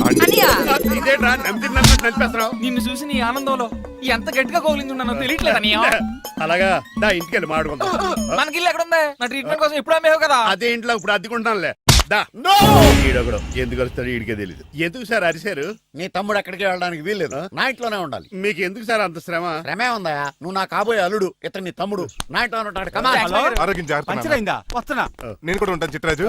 D: ఇదేంట్రా నమ్మినట్టు నడిపేస్తున్నావు?
N: నిన్ను చూసి నీ ఆనందంలో ఎంత గట్టిగా కోలించున్నానో తెలియట్లేదు అన్నయ్య.
D: అలాగా దా ఇంటికి వెళ్ళి మాట్లాడుకుందాం.
N: మనకి ఇల్లు ఎక్కడ ఉంది? నా ట్రీట్మెంట్ కోసం ఎప్పుడు అమ్మేవు కదా.
D: అదే ఇంట్లో ఇప్పుడు అద్దెకుంటానులే. దా ఈడొకడు ఎందుకు వస్తాడు ఈడికే తెలియదు. ఎందుకు సార్ అరిశారు?
M: నీ తమ్ముడు ఎక్కడికి వెళ్ళడానికి వీల్లేదు, నా ఇంట్లోనే ఉండాలి.
D: మీకు ఎందుకు సార్ అంత శ్రమ?
M: శ్రమే ఉందా? నువ్వు నా కాబోయే అల్లుడు, ఇతను నీ తమ్ముడు, నా ఇంట్లోనే ఉంటాడు.
U: ఆరోగ్యం జాగ్రత్త.
I: వస్తున్నా.
U: నేను కూడా ఉంటాను చిట్రాజు.